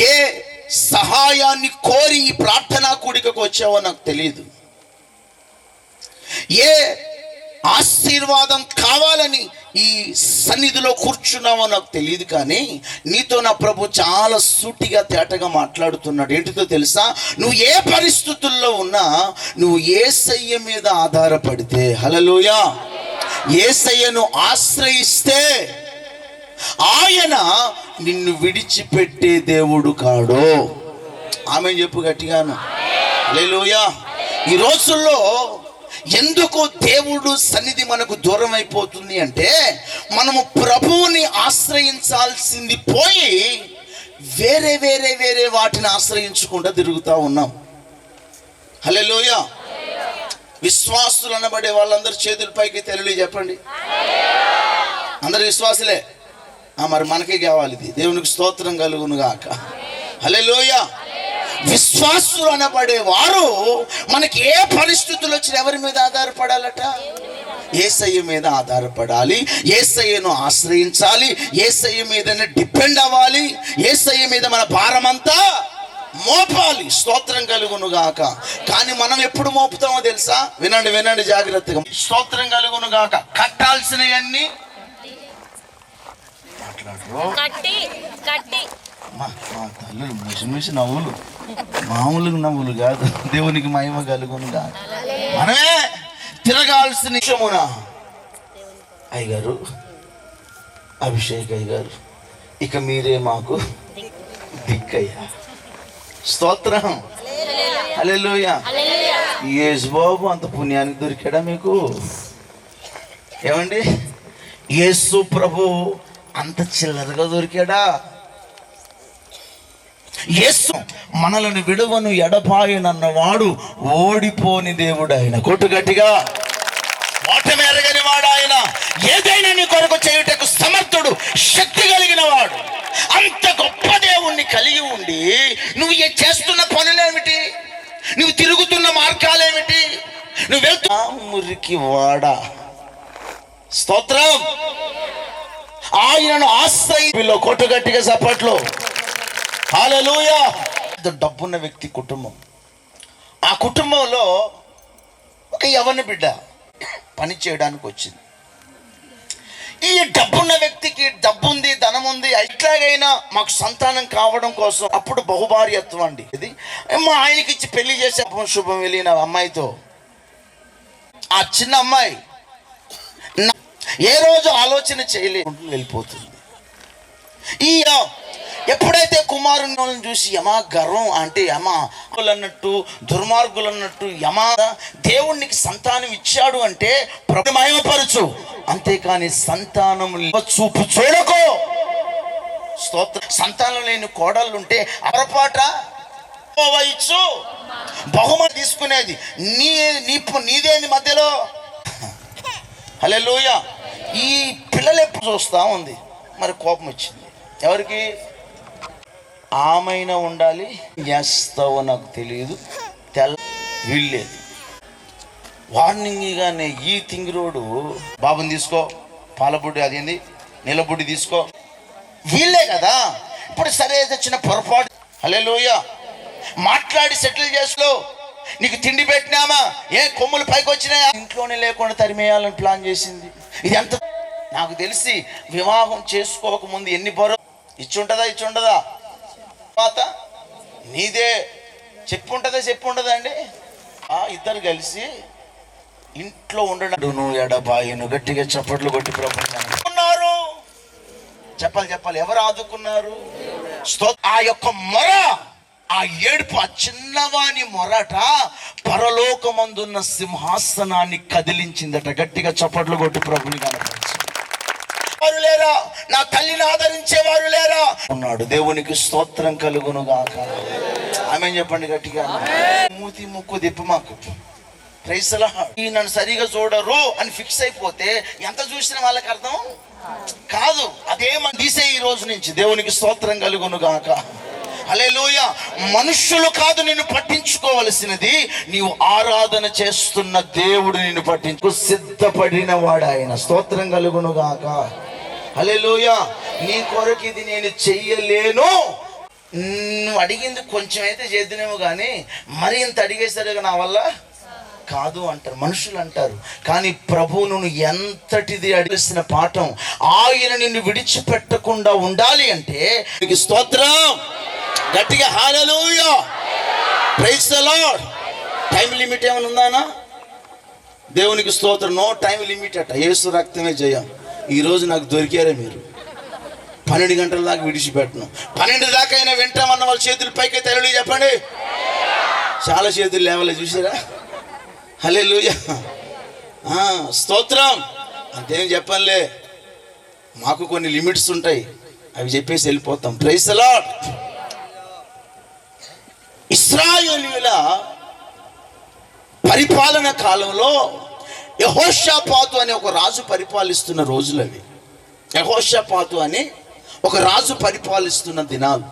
ఏ సహాయాన్ని కోరి ఈ ప్రార్థనా కూడికకు వచ్చావో నాకు తెలియదు. ఏ ఆశీర్వాదం కావాలని ఈ సన్నిధిలో కూర్చున్నావో నాకు తెలియదు. కానీ నీతో నా ప్రభు చాలా సూటిగా తేటగా మాట్లాడుతున్నాడు. ఏంటితో తెలుసా? నువ్వు ఏ పరిస్థితుల్లో ఉన్నా నువ్వు యేసయ్య మీద ఆధారపడితే, హల్లెలూయా, యేసయ్యను ఆశ్రయిస్తే ఆయన నిన్ను విడిచిపెట్టే దేవుడు కాడు. ఆమె చెప్పు గట్టిగాను. హల్లెలూయా. ఈ రోజుల్లో ఎందుకు దేవుడు సన్నిధి మనకు దూరం అయిపోతుంది అంటే, మనము ప్రభువుని ఆశ్రయించాల్సింది పోయి వేరే వేరే వేరే వాటిని ఆశ్రయించకుండా తిరుగుతూ ఉన్నాం. హల్లెలూయా. విశ్వాసులు అనబడే వాళ్ళందరూ చేతుల పైకి తెలియ చెప్పండి. అందరు విశ్వాసులే. మరి మనకే కావాలి ఇది. దేవునికి స్తోత్రం కలుగును గాక. హల్లెలూయా. విశ్వాసులు అనబడే వారు మనకి ఏ పరిస్థితులు వచ్చినా ఎవరి మీద ఆధారపడాలట? యేసయ్య మీద ఆధారపడాలి. యేసయ్యను ఆశ్రయించాలి. యేసయ్య మీదనే డిపెండ్ అవ్వాలి. యేసయ్య మీద మన భారమంతా మోపాలి. స్తోత్రం కలుగును గాక. కానీ మనం ఎప్పుడు మోపుతామో తెలుసా? వినండి వినండి జాగ్రత్తగా. స్తోత్రం కలుగును గాక. కట్టాల్సినవన్నీ మా తల్లులు ముసి నవ్వులు, మామూలు నవ్వులు కాదు. దేవునికి మహిమ కలుగును గాక. మనమే తిరగాల్సిన విషయమున అయ్యగారు, అభిషేక్ అయ్యగారు, ఇక మీరే మాకు దిక్కయ్యా. స్తోత్రం. హల్లెలూయా. యేసు బాబు అంత పుణ్యానికి దొరికాడా మీకు? ఏమండి, యేసు ప్రభు అంత చిల్లరగా దొరికాడా? యేసు మనలను విడువను ఎడపాయనన్నవాడు ఓడిపోని దేవుడు ఆయన. కొట్టు గట్టిగా. ఓటమి ఎరగని వాడు ఆయన. ఏదైనా నీ కొరకు చేయుటకు సమర్థుడు, శక్తి కలిగిన వాడు. అంత గొప్ప దేవుణ్ణి కలిగి ఉండి నువ్వు చేస్తున్న పనులేమిటి? నువ్వు తిరుగుతున్న మార్గాలేమిటి? నువ్వు వెళ్తున్నా మురికి వాడ. స్తోత్రం. ఆయనను ఆశ్రయించలో కొట్టు గట్టిగా చప్పట్లు. హల్లెలూయా. డబ్బున్న వ్యక్తి కుటుంబం. ఆ కుటుంబంలో ఒక యవ్వన బిడ్డ పని చేయడానికి వచ్చింది. ఈ డబ్బున్న వ్యక్తికి డబ్బు ఉంది, ధనం ఉంది, ఎట్లాగైనా మాకు సంతానం కావడం కోసం అప్పుడు బహుభార్యత్వం అండి ఇది. మా ఆయనకి ఇచ్చి పెళ్లి చేసే శుభం వెళ్ళిన అమ్మాయితో, ఆ చిన్న అమ్మాయి ఏ రోజు ఆలోచన చేయలేదు, వెళ్ళిపోతుంది. ఈ ఎప్పుడైతే కుమారుని చూసి యమా గర్వం అంటే యమా అన్నట్టు, దుర్మార్గులు అన్నట్టు యమా దేవునికి సంతానం ఇచ్చాడు అంటే మహిమపరచు, అంతేకాని సంతానం చూపు చూడకో. స్తోత్రం. సంతానం లేని కోడళ్ళు ఉంటే అరపాట ఇచ్చు బహుమతి తీసుకునేది నీదేని మధ్యలో. హల్లెలూయా. ఈ పిల్లలు ఎప్పుడు చూస్తా ఉంది, మరి కోపం వచ్చింది ఎవరికి? ఆమెనా ఉండాలి, చేస్తావో నాకు తెలియదు, వీళ్ళేది వార్నింగ్గానే ఈ తింగిరోడు బాబుని తీసుకో, పాలబుడ్డి అదేంది నీలబుడ్డి తీసుకో, వీళ్ళే కదా. ఇప్పుడు సరే చిన్న పొరపాటు హల్లెలూయా మాట్లాడి సెటిల్ చేసుకో. నీకు తిండి పెట్టినామా, ఏ కొమ్ములు పైకి వచ్చినాయా, ఇంట్లోనే లేకుండా తరిమేయాలని ప్లాన్ చేసింది. ఇది ఎంత నాకు తెలిసి వివాహం చేసుకోకముందు ఎన్ని బరువు ఇచ్చుంటుందా తర్వాత నీదే చెప్పుంటుందా అండి. ఇద్దరు కలిసి ఇంట్లో ఉండడం, నువ్వు ఎడబాయిను గట్టిగా చప్పట్లు కొట్టి ప్రభున్నారు. చెప్పాలి ఎవరు ఆదుకున్నారు? ఆ యొక్క మొర, ఆ ఏడుపు, ఆ చిన్నవాని మొరట పరలోకమందున్న సింహాసనాన్ని కదిలించిందట. గట్టిగా చప్పట్లు కొట్టి ప్రభుని కనపరిచి, వారు లేరా, నా తల్లిని ఆదరించేవారు లేరా ఉన్నాడు. దేవునికి స్తోత్రం కలుగును గాక. ఆమేన్ చెప్పండి గట్టిగా. మూతి ముక్కు దిప్పు మాకు ప్రైస్లా. ఈ నన్ను సరిగా చూడరు అని ఫిక్స్ అయిపోతే ఎంత చూసిన వాళ్ళకి అర్థం కాదు. అదేమని తీసే ఈ రోజు నుంచి. దేవునికి స్తోత్రం కలుగును గాక. హల్లెలూయా. మనుష్యులు కాదు నిన్ను పట్టించుకోవలసినది, నీవు ఆరాధన చేస్తున్న దేవుడు నిన్ను పట్టించుకో సిద్ధపడిన వాడు ఆయన. స్తోత్రం కలుగును గాక. హల్లెలూయా. నీ కొరకు ఇది నేను చెయ్యలేను, నువ్వు అడిగింది కొంచెం అయితే చేద్దునేమో కానీ మరి ఇంత అడిగేసరిగా నా వల్ల కాదు అంటారు, మనుషులు అంటారు. కానీ ప్రభువును ఎంతటిది అడిగిన పాఠం, ఆయన నిన్ను విడిచిపెట్టకుండా ఉండాలి అంటే నీకు స్తోత్రం గట్టిగా hallelujah. Praise the Lord. Time limit ఏమైనా ఉందానా? దేవునికి స్తోత్రం. నో టైం లిమిట్ అట. యేసు రక్తమే జయం. ఈరోజు నాకు దొరికారే మీరు. 12 గంటల దాకా విడిచిపెట్టను. 12 దాకా అయినా వింటామన్న వాళ్ళ చేతులు పైకి తెరలి చెప్పండి. చాలా చేతులు లేవలే చూసారా? హల్లెలూయా. స్తోత్రం. అంతేం చెప్పనులే, మాకు కొన్ని లిమిట్స్ ఉంటాయి, అవి చెప్పేసి వెళ్ళిపోతాం. Praise the lord. ఇశ్రాయేలీయుల పరిపాలన కాలంలో యెహోషాపాతు అనే ఒక రాజు పరిపాలిస్తున్న రోజులు అవి. యెహోషాపాతు అని ఒక రాజు పరిపాలిస్తున్న దినాలు.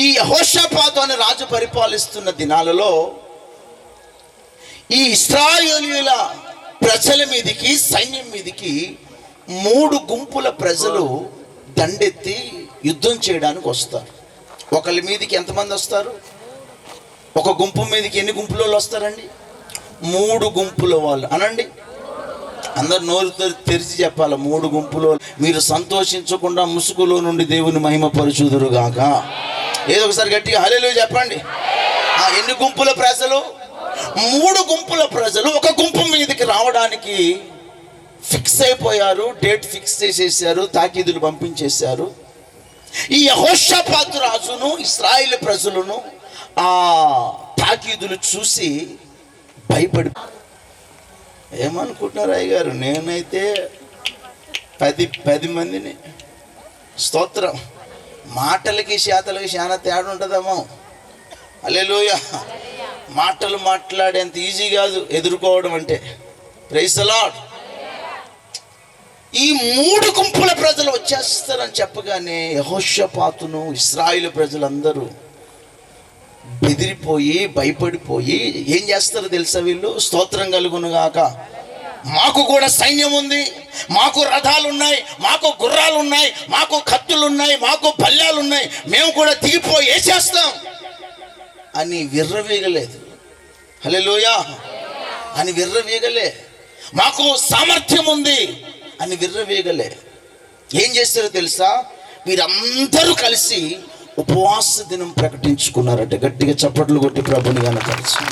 ఈ యెహోషాపాతు అనే రాజు పరిపాలిస్తున్న దినాలలో ఈ ఇశ్రాయేలీయుల ప్రజల మీదికి, సైన్యం మీదికి 3 గుంపుల ప్రజలు దండెత్తి యుద్ధం చేయడానికి వస్తారు. ఒకళ్ళ మీదకి ఎంతమంది వస్తారు? ఒక గుంపు మీదకి ఎన్ని గుంపుల వాళ్ళు వస్తారండి? 3 గుంపుల వాళ్ళు అనండి. అందరు నోరు తెరిచి చెప్పాలి. 3 గుంపులు. మీరు సంతోషించకుండా ముసుగులో నుండి దేవుని మహిమపరచుదురుగాక. ఏదో ఒకసారి గట్టిగా హల్లెలూయా చెప్పండి. ఎన్ని గుంపుల ప్రజలు? 3 గుంపుల ప్రజలు ఒక గుంపు మీదకి రావడానికి ఫిక్స్ అయిపోయారు. డేట్ ఫిక్స్ చేసేసారు, తాకీదులు పంపించేశారు. ఈ యెహోషాపాతు రాజును ఇశ్రాయేలు ప్రజలను ఆ తాకీదులు చూసి భయపడి, ఏమనుకుంటున్నారు అయ్యగారు, నేనైతే 10 మందిని, స్తోత్రం, మాటలకి చేతలకి చాలా తేడా ఉంటుందేమో. హల్లెలూయా. మాటలు మాట్లాడేంత ఈజీ కాదు ఎదుర్కోవడం అంటే. Praise the lord. ఈ 3 గుంపుల ప్రజలు వచ్చేస్తారని చెప్పగానే యెహోషాపాతును ఇశ్రాయేలు ప్రజలందరూ బెదిరిపోయి భయపడిపోయి ఏం చేస్తారో తెలుసా వీళ్ళు? స్తోత్రం కలుగును గాక. మాకు కూడా సైన్యం ఉంది, మాకు రథాలు ఉన్నాయి, మాకు గుర్రాలు ఉన్నాయి, మాకు కత్తులు ఉన్నాయి, మాకు పల్లెలు ఉన్నాయి, మేము కూడా దిగిపోయి వేసేస్తాం అని విర్రవీగలేదు. హల్లెలూయా అని విర్రవీగలే. మాకు సామర్థ్యం ఉంది, అని విర్రవేగలే. ఏం చేస్తారో తెలుసా? వీరందరూ కలిసి ఉపవాస దినం ప్రకటించుకున్నారట. గట్టిగా చప్పట్లు కొట్టి ప్రభుని కనపరిచి.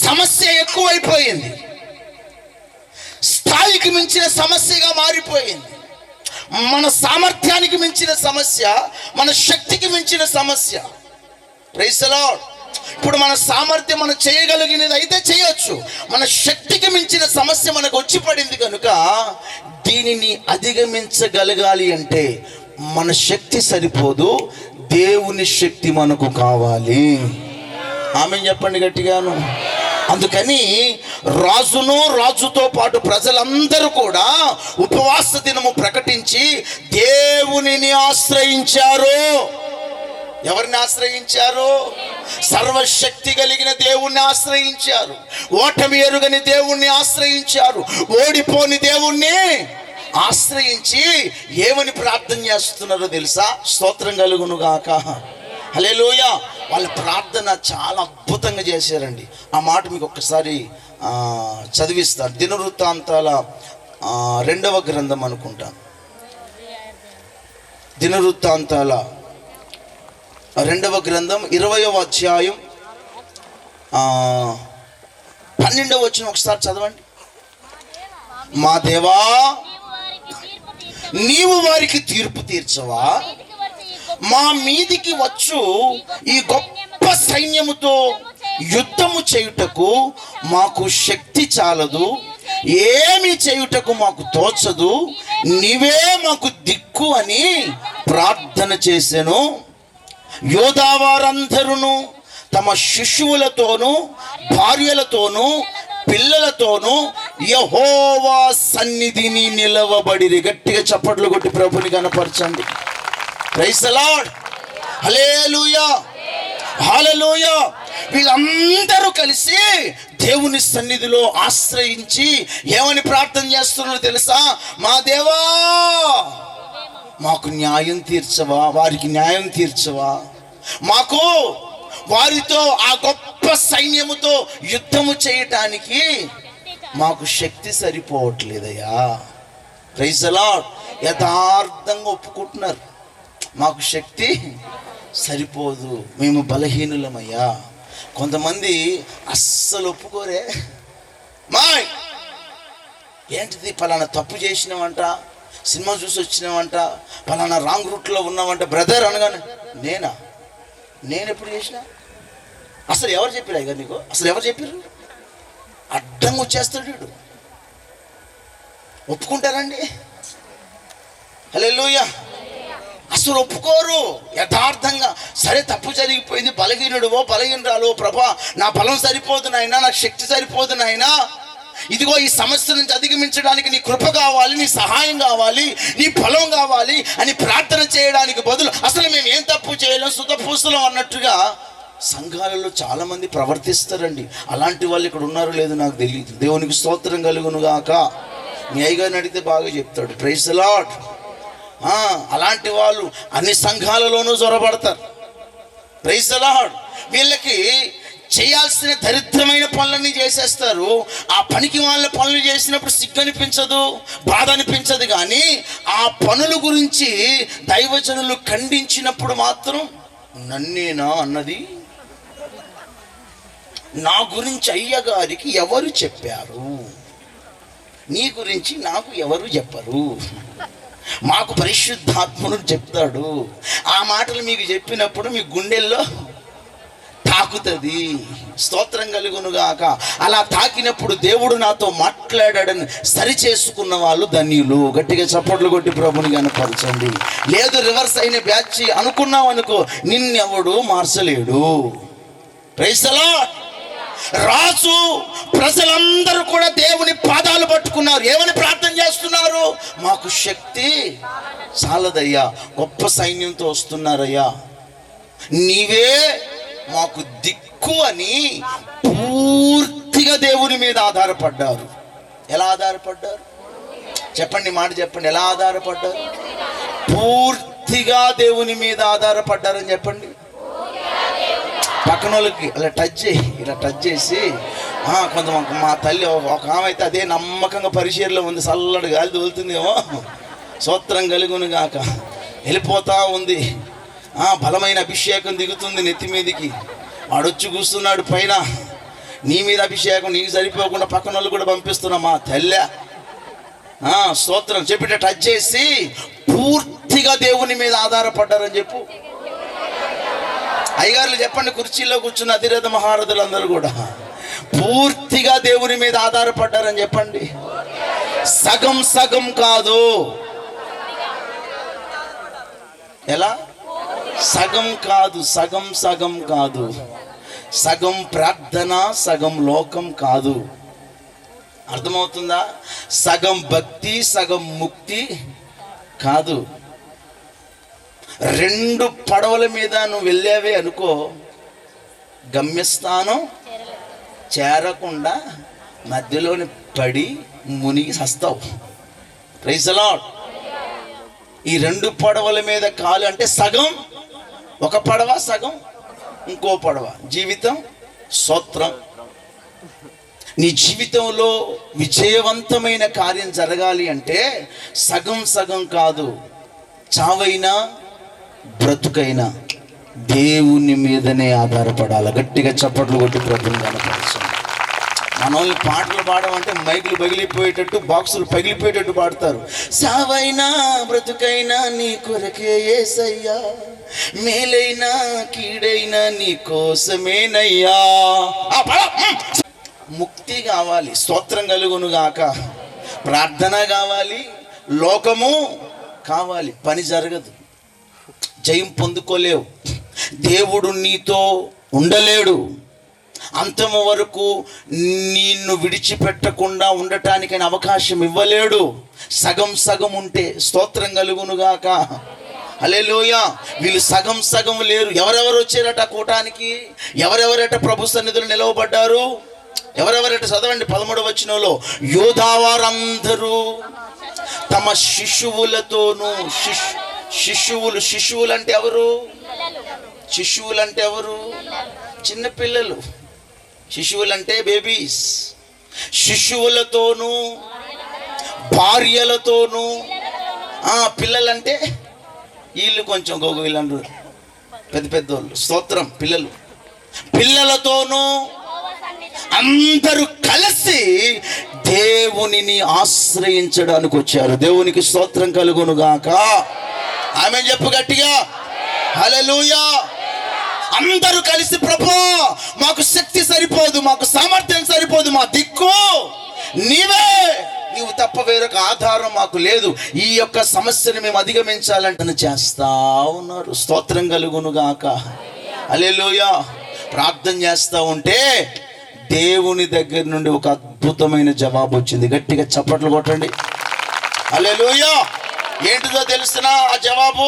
సమస్య ఎక్కువైపోయింది, స్థాయికి మించిన సమస్యగా మారిపోయింది. మన సామర్థ్యానికి మించిన సమస్య, మన శక్తికి మించిన సమస్య. Praise the lord. ఇప్పుడు మన సామర్థ్యం మనం చేయగలిగినది అయితే చేయొచ్చు, మన శక్తికి మించిన సమస్య మనకు వచ్చి పడింది కనుక దీనిని అధిగమించగలగాలి అంటే మన శక్తి సరిపోదు, దేవుని శక్తి మనకు కావాలి. ఆమె చెప్పండి గట్టిగాను. అందుకని రాజుతో పాటు ప్రజలందరూ కూడా ఉపవాస దినము ప్రకటించి దేవునిని ఆశ్రయించారు. ఎవరిని ఆశ్రయించారు? సర్వశక్తి కలిగిన దేవుణ్ణి ఆశ్రయించారు. ఓటమి ఎరుగని దేవుణ్ణి ఆశ్రయించారు. ఓడిపోని దేవుణ్ణి ఆశ్రయించి ఏమని ప్రార్థన చేస్తున్నారో తెలుసా? స్తోత్రం కలుగును గాక, హల్లెలూయా. వాళ్ళ ప్రార్థన చాలా అద్భుతంగా చేశారండి. ఆ మాట మీకు ఒక్కసారి చదివిస్తారు. దినవృత్తాంతాల 2వ గ్రంథం అనుకుంటాను. దినవృత్తాంతాల 2వ గ్రంథం 20వ అధ్యాయం 12వ వచనం ఒకసారి చదవండి. మా దేవా, నీవు వారికి తీర్పు తీర్చవా? మా మీదికి వచ్చు ఈ గొప్ప సైన్యముతో యుద్ధము చేయుటకు మాకు శక్తి చాలదు, ఏమి చేయుటకు మాకు తోచదు, నీవే మాకు దిక్కు అని ప్రార్థన చేసెను. యోధావారందరూ తమ శిశువులతోనూ భార్యలతోనూ పిల్లలతోనూ యెహోవా సన్నిధిని నిలవబడిరి. గట్టిగా చప్పట్లు కొట్టి ప్రభుని కనపరచండి. ప్రైజ్ ది లార్డ్, హల్లెలూయా, హల్లెలూయా. వీళ్ళందరూ కలిసి దేవుని సన్నిధిలో ఆశ్రయించి ఏమని ప్రార్థన చేస్తున్నారో తెలుసా? మా దేవా, మాకు న్యాయం తీర్చవా, వారికి న్యాయం తీర్చవా, మాకు వారితో ఆ గొప్ప సైన్యముతో యుద్ధము చేయటానికి మాకు శక్తి సరిపోవట్లేదయ్యా. Praise the Lord. యథార్థంగా ఒప్పుకుంటున్నారు, మాకు శక్తి సరిపోదు, మేము బలహీనులమయ్యా. కొంతమంది అస్సలు ఒప్పుకోరే. మాయ్ ఏంటిది, పలానా తప్పు చేసినావంట, సినిమా చూసి వచ్చినావంట, పలానా రాంగ్ రూట్లో ఉన్నావంట. బ్రదర్ అనగానే నేను ఎప్పుడు చేసినా? అసలు ఎవరు చెప్పారు అయ్యా నీకు? అసలు ఎవరు చెప్పారు? అడ్డం వచ్చేస్తాడు వీడు. ఒప్పుకుంటారండి? హల్లెలూయా. అసలు ఒప్పుకోరు యథార్థంగా. సరే, తప్పు జరిగిపోయింది, బలహీనుడువో బలహీనరాలో, ప్రభా నా బలం సరిపోదు నాయనా, నాకు శక్తి సరిపోదు నాయనా, ఇదిగో ఈ సమస్య నుంచి అధిగమించడానికి నీ కృప కావాలి, నీ సహాయం కావాలి, నీ బలం కావాలి అని ప్రార్థన చేయడానికి బదులు అసలు మేము ఏం తప్పు చేయలేం, సుతపూసలం అన్నట్టుగా సంఘాలలో చాలా మంది ప్రవర్తిస్తారండి. అలాంటి వాళ్ళు ఇక్కడ ఉన్నారో లేదో నాకు తెలియదు. దేవునికి స్తోత్రం కలుగును గాక. మీ అయ్యగారిని అడిగితే బాగా చెప్తాడు. Praise the Lord. అలాంటి వాళ్ళు అన్ని సంఘాలలోనూ జొరబడతారు. Praise the Lord. వీళ్ళకి చేయాల్సిన దరిద్రమైన పనులన్నీ చేసేస్తారు. ఆ పనికి వాళ్ళ పనులు చేసినప్పుడు సిగ్గు అనిపించదు, బాధ అనిపించదు. కానీ ఆ పనుల గురించి దైవజనులు ఖండించినప్పుడు మాత్రం నన్నేనా అన్నది, నా గురించి అయ్యగారికి ఎవరు చెప్పారు, నీ గురించి నాకు ఎవరు చెప్పరు, మాకు పరిశుద్ధాత్ముడు చెప్తాడు. ఆ మాటలు మీకు చెప్పినప్పుడు మీ గుండెల్లో తాకుతుంది. స్తోత్రం కలుగునుగాక. అలా తాకినప్పుడు దేవుడు నాతో మాట్లాడాడని సరి చేసుకున్న వాళ్ళు ధన్యులు. గట్టిగా చప్పట్లు కొట్టి ప్రభుని కనపరచండి. లేదు రివర్స్ అయిన బ్యాచ్ అనుకున్నావు అనుకో, నిన్నెవడు మార్చలేడు. Praise the Lord. రాజు ప్రజలందరూ కూడా దేవుని పాదాలు పట్టుకున్నారు. ఏమని ప్రార్థన చేస్తున్నారు? మాకు శక్తి చాలదయ్యా, గొప్ప సైన్యంతో వస్తున్నారయ్యా, నీవే మాకు దిక్కు అని పూర్తిగా దేవుని మీద ఆధారపడ్డారు. ఎలా ఆధారపడ్డారు చెప్పండి, మాట చెప్పండి. ఎలా ఆధారపడ్డారు? పూర్తిగా దేవుని మీద ఆధారపడ్డారని చెప్పండి. పక్కన వాళ్ళకి ఇలా టచ్ చేసి కొంత మా తల్లి ఒక ఆమె అయితే అదే నమ్మకంగా పరిచర్లో ఉంది, చల్లటి గాలి తోలుతుందేమో, స్తోత్రం కలుగును గాక. వెళ్ళిపోతా ఉంది, బలమైన అభిషేకం దిగుతుంది నెత్తి మీదికి. వాడొచ్చి కూస్తున్నాడు పైన, నీ మీద అభిషేకం నీకు సరిపోకుండా పక్కన వాళ్ళు కూడా పంపిస్తున్నా మా తల్లె. స్తోత్రం చెప్పి టచ్ చేసి పూర్తిగా దేవుని మీద ఆధారపడ్డారని చెప్పు. అయ్యగారులు చెప్పండి, కుర్చీలో కూర్చున్న అతిరథ మహారథులు అందరూ కూడా పూర్తిగా దేవుని మీద ఆధారపడ్డారని చెప్పండి. సగం సగం కాదు. ఎలా? సగం కాదు, సగం సగం కాదు. సగం ప్రార్థన, సగం లోకం కాదు. అర్థమవుతుందా? సగం భక్తి, సగం ముక్తి కాదు. 2 పడవల మీద నువ్వు వెళ్ళావే అనుకో, గమ్యస్థానం చేరకుండా మధ్యలోని పడి మునిగి సస్తావు. Praise the lord. ఈ 2 పడవల మీద కాలు అంటే సగం ఒక పడవ, సగం ఇంకో పడవ. జీవితం స్తోత్రం. నీ జీవితంలో విజయవంతమైన కార్యం జరగాలి అంటే సగం సగం కాదు. చావైనా బ్రతుకైనా దేవుని మీదనే ఆధారపడాలి. గట్టిగా చప్పట్లు కొట్టి ప్రభుని కనపరచండి. మనల్ని పాటలు పాడమంటే మైకులు పగిలిపోయేటట్టు, బాక్సులు పగిలిపోయేటట్టు పాడతారు. సావైనా బ్రతుకైనా నీ కొరకే యేసయ్యా, మేలైనా కీడైనా నీ కోసమేనయ్యా. ముక్తి కావాలి, స్తోత్రం కలుగును గాక. ప్రార్థన కావాలి, లోకము కావాలి. పని జరగదు, జయం పొందుకోలేవు. దేవుడు నీతో ఉండలేడు. అంతము వరకు నిన్ను విడిచిపెట్టకుండా ఉండటానికైనా అవకాశం ఇవ్వలేడు. సగం సగం ఉంటే స్తోత్రం కలుగునుగాక. హల్లెలూయా. వీళ్ళు సగం సగం లేరు. ఎవరెవరు వచ్చారట కూటానికి? ఎవరెవరట ప్రభు సన్నిధిలో నిలవబడ్డారు? ఎవరెవరట? చదవండి 13వ వచనంలో. యోధావారందరూ తమ శిశువులతోనూ. శిశువులు అంటే ఎవరు? శిశువులు అంటే ఎవరు? చిన్న పిల్లలు. శిశువులు అంటే బేబీస్. శిశువులతోనూ భార్యలతోనూ. పిల్లలంటే వీళ్ళు కొంచెం వీళ్ళంటారు పెద్ద పెద్దోళ్ళు. స్తోత్రం. పిల్లలతోనూ అందరూ కలిసి దేవునిని ఆశ్రయించడానికి వచ్చారు. దేవునికి స్తోత్రం కలుగును గాక. ఆమె చెప్పు గట్టిగా. హల్లెలూయా. అందరూ కలిసి, ప్రభువా మాకు శక్తి సరిపోదు, మాకు సామర్థ్యం సరిపోదు, మా దిక్కు నీవే, నీవు తప్ప వేరొక ఆధారం మాకు లేదు, ఈ యొక్క సమస్యను మేము అధిగమించాలంటే చేస్తా ఉన్నారు. స్తోత్రం కలుగును గాక. హల్లెలూయా. ప్రార్థన చేస్తా ఉంటే దేవుని దగ్గర నుండి ఒక అద్భుతమైన జవాబు వచ్చింది. గట్టిగా చప్పట్లు కొట్టండి. హల్లెలూయా. ఏంటిదో తెలుస్తున్నా ఆ జవాబు?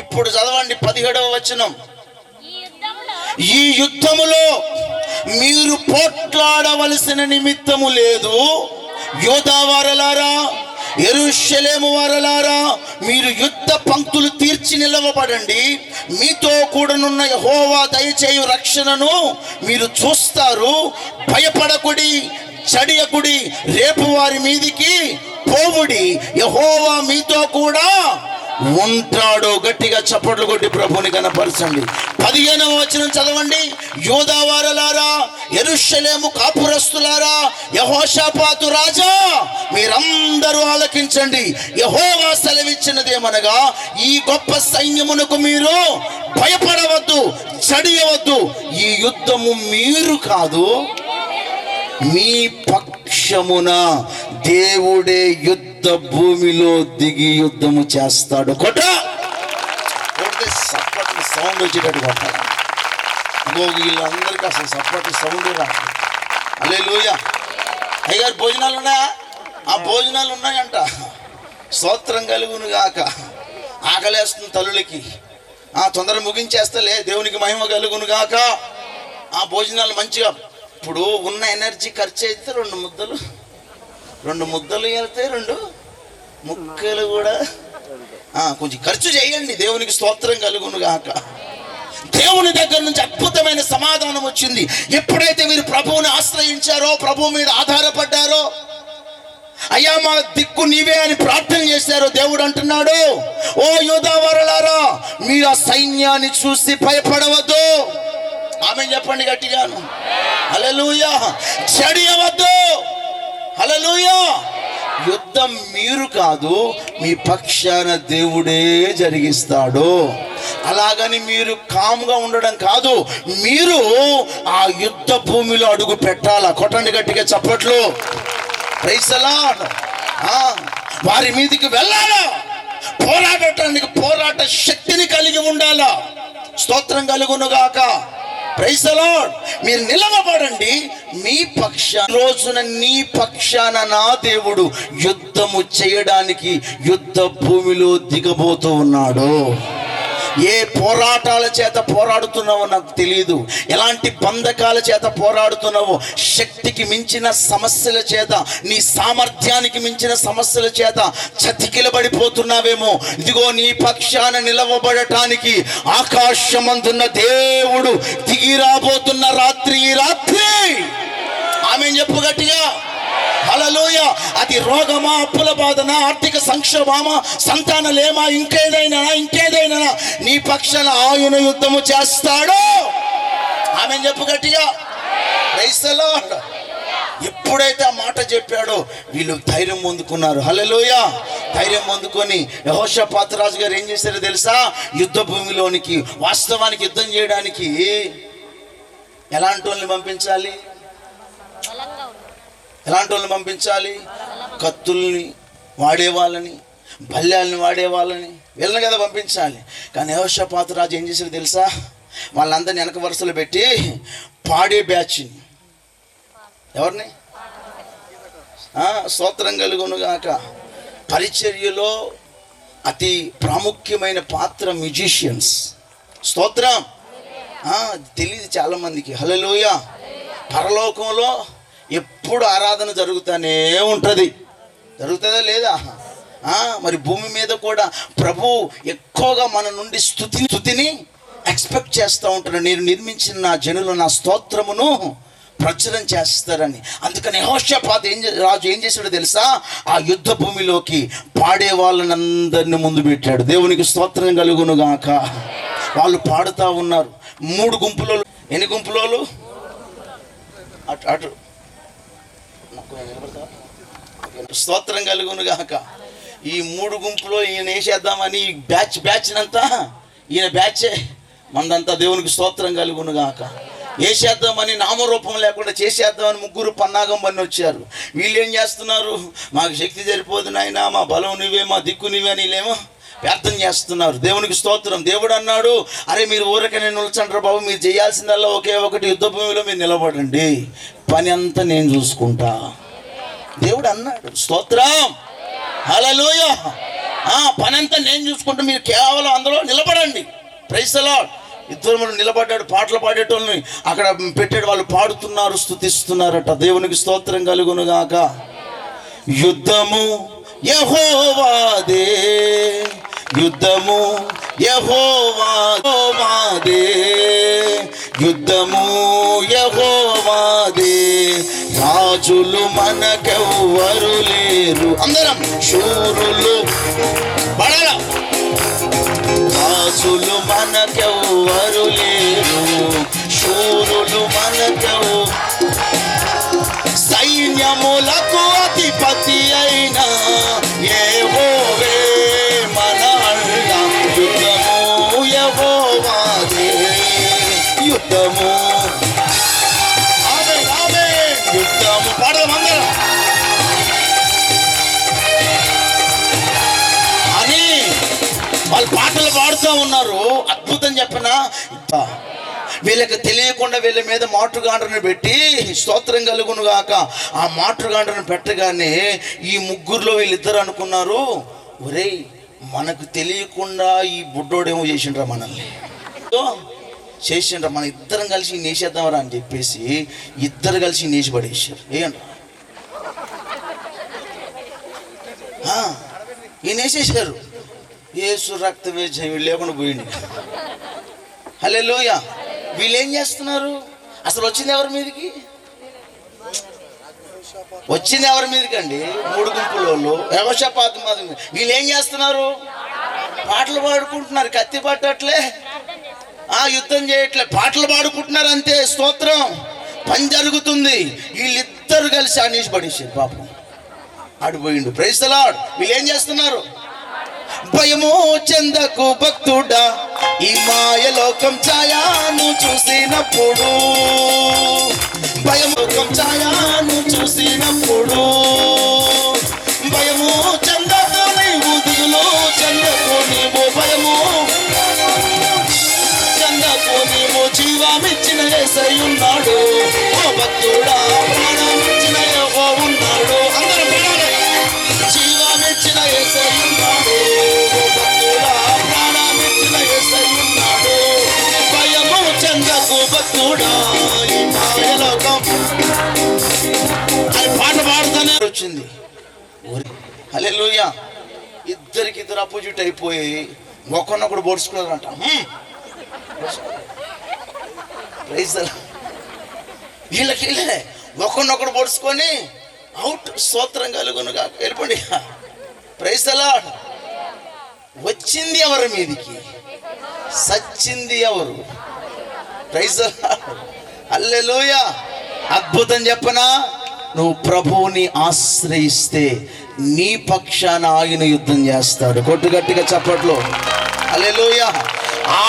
ఇప్పుడు చదవండి 17వ వచనం. ఈ యుద్ధములో మీరు పోట్లాడవలసిన నిమిత్తము లేదు. యోధా వారలారా, యెరూషలేము వారలారా, మీరు యుద్ధ పంక్తులు తీర్చి నిలవబడండి. మీతో కూడనున్న యెహోవా దయచేయు రక్షణను మీరు చూస్తారు. భయపడకుడి, చడియకుడి, రేపు వారి మీదికి పోవుడి, యెహోవా మీతో కూడా ఉంటాడు. గట్టిగా చప్పట్లు కొట్టి ప్రభుని కనపరచండి. 15వ వచనం చదవండి. యోధా వారలారా, యెరూషలేము కాపురస్తులారా, యెహోషాపాతు రాజా, మీరందరూ ఆలకించండి. యెహోవా సెలవిచ్చినదేమనగా, ఈ గొప్ప సైన్యమునకు మీరు భయపడవద్దు, చడియవద్దు. ఈ యుద్ధము మీరు కాదు, మీ పక్షమున దేవుడే యుద్ధ భూమిలో దిగి యుద్ధము చేస్తాడు. కొట్టే సప్పటి సౌండ్ వచ్చేటట్టు కొట్టాలి. వీళ్ళందరికీ అసలు సప్పటి సౌండ్ రాదు. హల్లెలూయా. అయ్యగారు భోజనాలు ఉన్నాయా? ఆ భోజనాలు ఉన్నాయంట. స్తోత్రం కలుగును గాక. ఆకలేస్తుంది తల్లులకి. తొందరగా ముగించేస్తలే, దేవునికి మహిమ కలుగును గాక. ఆ భోజనాలు మంచిగా, ఇప్పుడు ఉన్న ఎనర్జీ ఖర్చు అయితే 2 ముద్దలు వెళ్తే 2 ముక్కలు కూడా కొంచెం ఖర్చు చేయండి. దేవునికి స్తోత్రం కలుగును గాక. దేవుని దగ్గర నుంచి అద్భుతమైన సమాధానం వచ్చింది. ఎప్పుడైతే మీరు ప్రభువుని ఆశ్రయించారో, ప్రభువు మీద ఆధారపడ్డారో, అయ్యా మా దిక్కు నీవే అని ప్రార్థన చేశారో, దేవుడు అంటున్నాడు, ఓ యూదావారలారా, మీరు ఆ సైన్యాన్ని చూసి భయపడవద్దు. ఆమె చెప్పండి గట్టిగాను. హల్లెలూయా. చెడియవద్దు. హల్లెలూయా. యుద్ధం మీరు కాదు, మీ పక్షాన దేవుడే జరిగిస్తాడు. అలాగని మీరు కామ్గా ఉండడం కాదు, మీరు ఆ యుద్ధ భూమిలో అడుగు పెట్టాలా. కొట్టండి గట్టిగా చప్పట్లు. Praise the lord. వారి మీదికి వెళ్ళాలా. పోరాడటానికి పోరాట శక్తిని కలిగి ఉండాలా. స్తోత్రం కలుగునుగాక. Praise the lord. మీరు నిలవబడండి. మీ పక్షాన రోజున నీ పక్షాన నా దేవుడు యుద్ధము చేయడానికి యుద్ధ భూమిలో దిగబోతూ ఉన్నాడు. ఏ పోరాటాల చేత పోరాడుతున్నావో నాకు తెలియదు, ఎలాంటి బంధకాల చేత పోరాడుతున్నావో, శక్తికి మించిన సమస్యల చేత, నీ సామర్థ్యానికి మించిన సమస్యల చేత చతికిలబడిపోతున్నావేమో. ఇదిగో నీ పక్షాన నిలవబడటానికి ఆకాశమందున్న దేవుడు దిగి రాబోతున్న రాత్రి ఈ రాత్రి. ఆమేన్ చెప్పు గట్టిగా. హల్లెలూయా. అది రోగమా, అప్పుల బాధనా, ఆర్థిక సంక్షోభమా, సంతానలేమా, ఇంకేదైనా నీ పక్షాన ఆయన యుద్ధము చేస్తాడు. ఆమేన్ చెప్పు గట్టిగా. Praise the lord. ఎప్పుడైతే ఆ మాట చెప్పాడో వీళ్ళు ధైర్యం పొందుకున్నారు. హల్లెలూయా. ధైర్యం పొందుకొని యెహోషాపాతు రాజు గారు ఏం చేశారో తెలుసా? యుద్ధ భూమిలోనికి, వాస్తవానికి యుద్ధం చేయడానికి ఎలాంటి వాళ్ళని పంపించాలి? ఎలాంటి వాళ్ళని పంపించాలి? కత్తుల్ని వాడేవాళ్ళని, బల్యాలని వాడేవాళ్ళని, వీళ్ళని కదా పంపించాలి. కానీ యెహోషాపాతు రాజు ఏం చేశారు తెలుసా? వాళ్ళందరినీ వెనక వరుసలు పెట్టి పాడే బ్యాచ్ని, ఎవరిని? స్తోత్రం కలుగునుగాక. పరిచర్యలో అతి ప్రాముఖ్యమైన పాత్ర మ్యూజిషియన్స్. స్తోత్రం. తెలియదు చాలామందికి. హల్లెలూయా. పరలోకంలో ఎప్పుడు ఆరాధన జరుగుతూనే ఉంటుంది. జరుగుతుందా లేదా? మరి భూమి మీద కూడా ప్రభు ఎక్కువగా మన నుండి స్తుతిని ఎక్స్పెక్ట్ చేస్తూ ఉంటాడు. నేను నిర్మించిన నా జనులు నా స్తోత్రమును ప్రచురం చేస్తారని. అందుకని యెహోషాపాతు రాజు ఏం చేశాడో తెలుసా? ఆ యుద్ధ భూమిలోకి పాడే వాళ్ళనందరినీ ముందు పెట్టాడు. దేవునికి స్తోత్రం కలుగునుగాక. వాళ్ళు పాడుతూ ఉన్నారు. 3 గుంపులు. ఎన్ని గుంపులు? అటు స్తోత్రం కలుగునుగాక. ఈ 3 గుంపులో ఈయన వేసేద్దామని బ్యాచ్నంతా, ఈయన బ్యాచే మందంతా. దేవునికి స్తోత్రం కలుగునుగాక. వేసేద్దామని, నామరూపం లేకుండా చేసేద్దామని 3 పన్నాగం పని వచ్చారు. వీళ్ళు ఏం చేస్తున్నారు? మాకు శక్తి సరిపోదు నాయనా, మా బలం నువ్వే, మా దిక్కు నువ్వే అని వీళ్ళేమో ప్రార్థన చేస్తున్నారు. దేవునికి స్తోత్రం. దేవుడు అన్నాడు, అరే మీరు ఊరకనే నిల్చండ్రా బాబు, మీరు చేయాల్సిందల్లా ఒకే ఒకటి, యుద్ధ భూమిలో మీరు నిలబడండి, పని అంతా నేను చూసుకుంటా. దేవుడు అన్నాడు. స్తోత్రం. హల్లెలూయా. పని అంతా నేను చూసుకుంటా, మీరు కేవలం అందులో నిలబడండి. Praise the lord. ఇద్దరు నిలబడ్డాడు. పాటలు పాడేటోళ్ళని అక్కడ పెట్టాడు. వాళ్ళు పాడుతున్నారు, స్తుతిస్తున్నారట. దేవునికి స్తోత్రం కలుగునుగాక. యుద్ధము యెహోవాదే, యుద్ధము యెహోవాదే, యుద్ధము యెహోవాదే, రాజులు మనకెవ్వరు లేరు. అందరం శూరులు పడాల. రాజులు మనకెవ్వరు లేరు, శూరులు మనకెవ్వరు. సైన్యములకు అధిపతి అయిన యెహోవే మన అన్న. యుద్ధము యెహోవాదే, యుద్ధము. ఆమేన్ ఆమేన్. యుద్ధము పాడమందరం అని వాళ్ళు పాటలు పాడుతూ ఉన్నారు. అద్భుతం చెప్పనా? వీళ్ళకి తెలియకుండా వీళ్ళ మీద మాటుగాండ్రను పెట్టి, స్తోత్రం కలుగునుగాక, ఆ మాటుగాండ్రను పెట్టగానే ఈ 3లో వీళ్ళిద్దరు అనుకున్నారు, ఒరేయ్ మనకు తెలియకుండా ఈ బుడ్డోడేమో చేసిండ్రా, మనల్ని చేసిండ్రా, మన ఇద్దరం కలిసి నేసేద్దామరా అని చెప్పేసి ఇద్దరు కలిసి నేసి పడేసారు. ఏంట్రా ఈ నేసేసారు. యేసు రక్తమే జయం లేకుండా పోయింది. హల్లెలూయా. వీళ్ళు ఏం చేస్తున్నారు? అసలు వచ్చింది ఎవరి మీదకి? వచ్చింది ఎవరి మీదకి అండి? 3 గుంపుల వాళ్ళు యెహోషాపాతు మీద. వీళ్ళు ఏం చేస్తున్నారు? పాటలు పాడుకుంటున్నారు. కత్తి పట్టట్లే, యుద్ధం చేయట్లే, పాటలు పాడుకుంటున్నారు అంతే. స్తోత్రం. పని జరుగుతుంది. వీళ్ళిద్దరు కలిసి అనేసి పడేసారు. పాపం ఆడిపోయిండు. Praise the lord. వీళ్ళు ఏం చేస్తున్నారు? భయము చెందకు భక్తుడా, ఈ మాయలోకం ఛాయాను చూసినప్పుడు, భయలోకం ఛాయాను చూసినప్పుడు, భయము చెందకు నీవు, దిగులు చెందకు నీవు, భయము చెందకు నీవు, జీవమిచ్చిన యేసయ్య ఉన్నాడు. ఓ భక్తుడా, ప్రాణమిచ్చిన యెహోవా ఉన్నాడు. అందరూ జీవమిచ్చిన యేసయ్య ఉన్నాడు. ఓ భక్తుడా, ప్రాణమిచ్చిన యేసయ్య ఉన్నాడు. భయము చెందకు భక్తుడా, ఈ మాయలోకం. అది పాట పాడుతూనే వచ్చింది. హల్లెలూయా. ఇద్దరు అపోజిట్ అయిపోయి ఒకరినొకడు పొడుచుకున్నారంట. వీళ్ళకి ఒకరినొకడు పొడుచుకొని అవుట్. స్తోత్రం కలుగునుగా. వెళ్ళిపోండి. Praise the Lord. వచ్చింది ఎవరి మీదికి? సచ్చింది ఎవరు? Praise the Lord. హల్లెలూయా. అద్భుతం చెప్పనా? నువ్వు ప్రభువుని ఆశ్రయిస్తే నీ పక్షాన ఆయన యుద్ధం చేస్తాడు. కొట్టు గట్టిగా చప్పట్లు. హల్లెలూయా.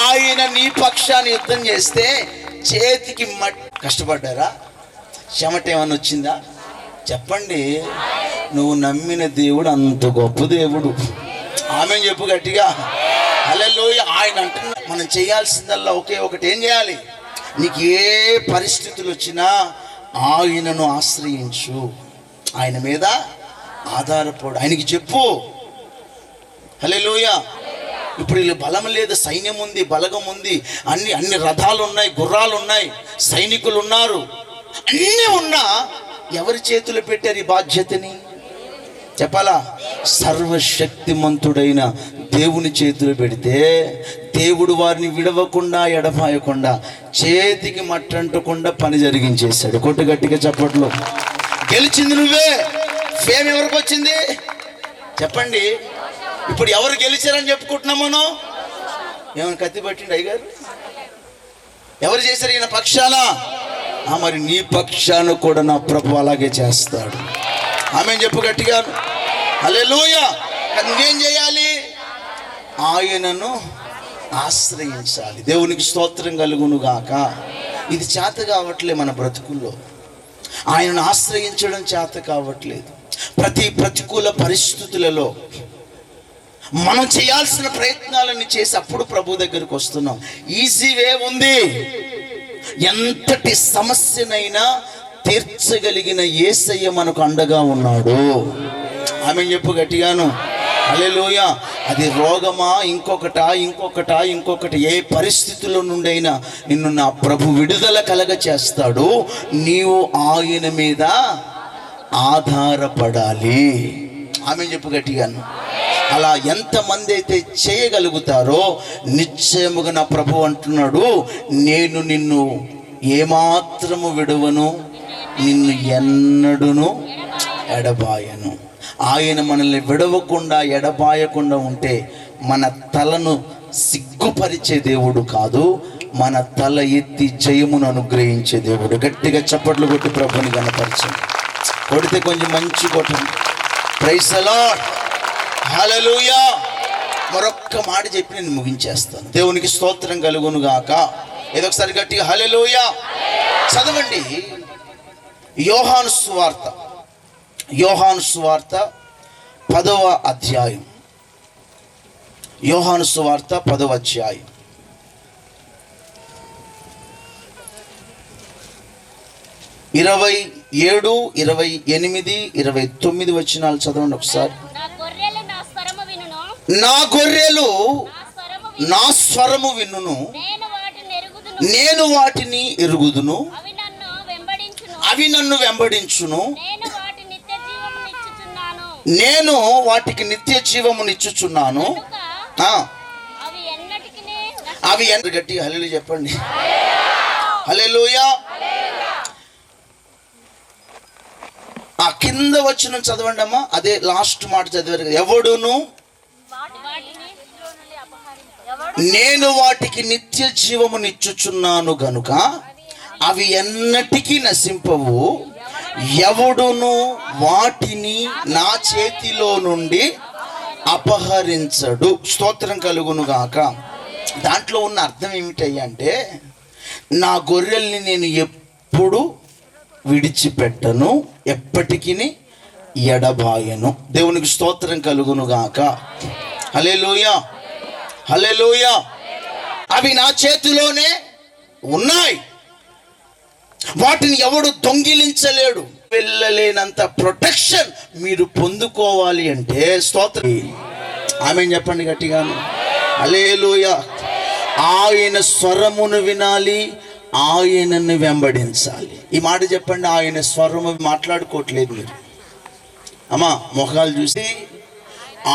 ఆయన నీ పక్షాన యుద్ధం చేస్తే చేతికి కష్టపడ్డారా? చెమట ఏమన్నా వచ్చిందా? చెప్పండి. నువ్వు నమ్మిన దేవుడు అంత గొప్ప దేవుడు. ఆమె చెప్పు గట్టిగా. హల్లెలూయా. ఆయన అంటున్నా మనం చేయాల్సిందల్లా ఒకే ఒకటి. ఏం చేయాలి? నీకు ఏ పరిస్థితులు వచ్చినా ఆయనను ఆశ్రయించు, ఆయన మీద ఆధారపడు, ఆయనకి చెప్పు. హల్లెలూయా. ఇప్పుడు వీళ్ళు బలం లేదు, సైన్యం ఉంది, బలగం ఉంది, అన్ని రథాలు ఉన్నాయి, గుర్రాలు ఉన్నాయి, సైనికులు ఉన్నారు, అన్నీ ఉన్నా ఎవరి చేతులు పెట్టారు ఈ బాధ్యతని? చెప్పాలా? సర్వశక్తిమంతుడైన దేవుని చేతులు పెడితే దేవుడు వారిని విడవకుండా ఎడపాయకుండా చేతికి మట్టంటకుండా పని జరిగించేశాడు. కొట్టు గట్టిగా చప్పట్లు. గెలిచింది నువ్వే. ఫేమ్ ఎవరికి వచ్చింది? చెప్పండి. ఇప్పుడు ఎవరు గెలిచారని చెప్పుకుంటున్నాం మనం? ఏమైనా కత్తి పట్టిండి అయ్యగారు? ఎవరు చేశారు ఈయన పక్షాన? మరి నీ పక్షాన కూడా నా ప్రభు అలాగే చేస్తాడు. ఆమె చెప్పు గట్టిగా. హల్లెలూయా. నువ్వేం చేయాలి? ఆయనను ఆశ్రయించాలి. దేవునికి స్తోత్రం కలుగును గాక. ఇది చేత కావట్లే మన బ్రతుకుల్లో. ఆయనను ఆశ్రయించడం చేత కావట్లేదు. ప్రతి ప్రతికూల పరిస్థితులలో మనం చేయాల్సిన ప్రయత్నాలన్నీ చేసి అప్పుడు ప్రభు దగ్గరికి వస్తున్నాం. ఈజీ వే ఉంది. ఎంతటి సమస్యనైనా తీర్చగలిగిన యేసయ్య మనకు అండగా ఉన్నాడు. ఆమె చెప్పు గట్టిగాను. హల్లెలూయా. అది రోగమా, ఇంకొకటి, ఏ పరిస్థితుల్లో నుండైనా నిన్ను నా ప్రభు విడుదల కలగ చేస్తాడు. నీవు ఆయన మీద ఆధారపడాలి. ఆమె చెప్పు గట్టిగాను. అలా ఎంతమంది అయితే చేయగలుగుతారో నిశ్చయముగా నా ప్రభు అంటున్నాడు, నేను నిన్ను ఏమాత్రము విడువను, నిన్ను ఎన్నడును ఎడబాయను. ఆయన మనల్ని విడవకుండా ఎడబాయకుండా ఉంటే మన తలను సిగ్గుపరిచే దేవుడు కాదు, మన తల ఎత్తి జయమును అనుగ్రహించే దేవుడు. గట్టిగా చప్పట్లు కొట్టి ప్రభుని కనపరచండి. కొడితే కొంచెం మంచి కొట్టండి. Praise the Lord. హల్లెలూయా. మరొక్క మాట చెప్పి నేను ముగించేస్తాను. దేవునికి స్తోత్రం కలుగును గాక. ఏదో ఒకసారి గట్టిగా హల్లెలూయా చదవండి. యోహాను సువార్త 10వ అధ్యాయం. యోహాను సువార్త 10వ అధ్యాయం 27, 28, 29 వచనాలు చదవండి ఒకసారి. నా గొర్రెలు నా స్వరము వినును, నేను వాటిని ఎరుగుదును, అవి నన్ను వెంబడించును, నేను వాటికి నిత్య జీవమునిచ్చుచున్నాను. అవి గట్టిగా హల్లెలూయా చెప్పండి. హల్లెలూయా. ఆ కింద వచ్చిన చదవండి అమ్మా, అదే లాస్ట్ మాట చదివారు. ఎవడును నేను వాటికి నిత్య జీవమునిచ్చుచున్నాను గనుక అవి ఎన్నటికీ నశింపవు, ఎవడును వాటిని నా చేతిలో నుండి అపహరించడు. స్తోత్రం కలుగును గాక. దాంట్లో ఉన్న అర్థం ఏమిటంటే, నా గొర్రెల్ని నేను ఎప్పుడు విడిచిపెట్టను, ఎప్పటికీ ఎడబాయను. దేవునికి స్తోత్రం కలుగును గాక. హల్లెలూయా, హల్లెలూయా. అవి నా చేతిలోనే ఉన్నాయి, వాటిని ఎవడు దొంగిలించలేడు. వెళ్ళలేనంత ప్రొటెక్షన్ మీరు పొందుకోవాలి అంటే స్తోత్రం. ఆమేన్ చెప్పండి గట్టిగాను. హల్లెలూయా. ఆయన స్వరమును వినాలి, ఆయనను వెంబడించాలి. ఈ మాట చెప్పండి. ఆయన స్వరము మాట్లాడుకోవట్లేదు మీరు అమ్మా, మొఖాలు చూసి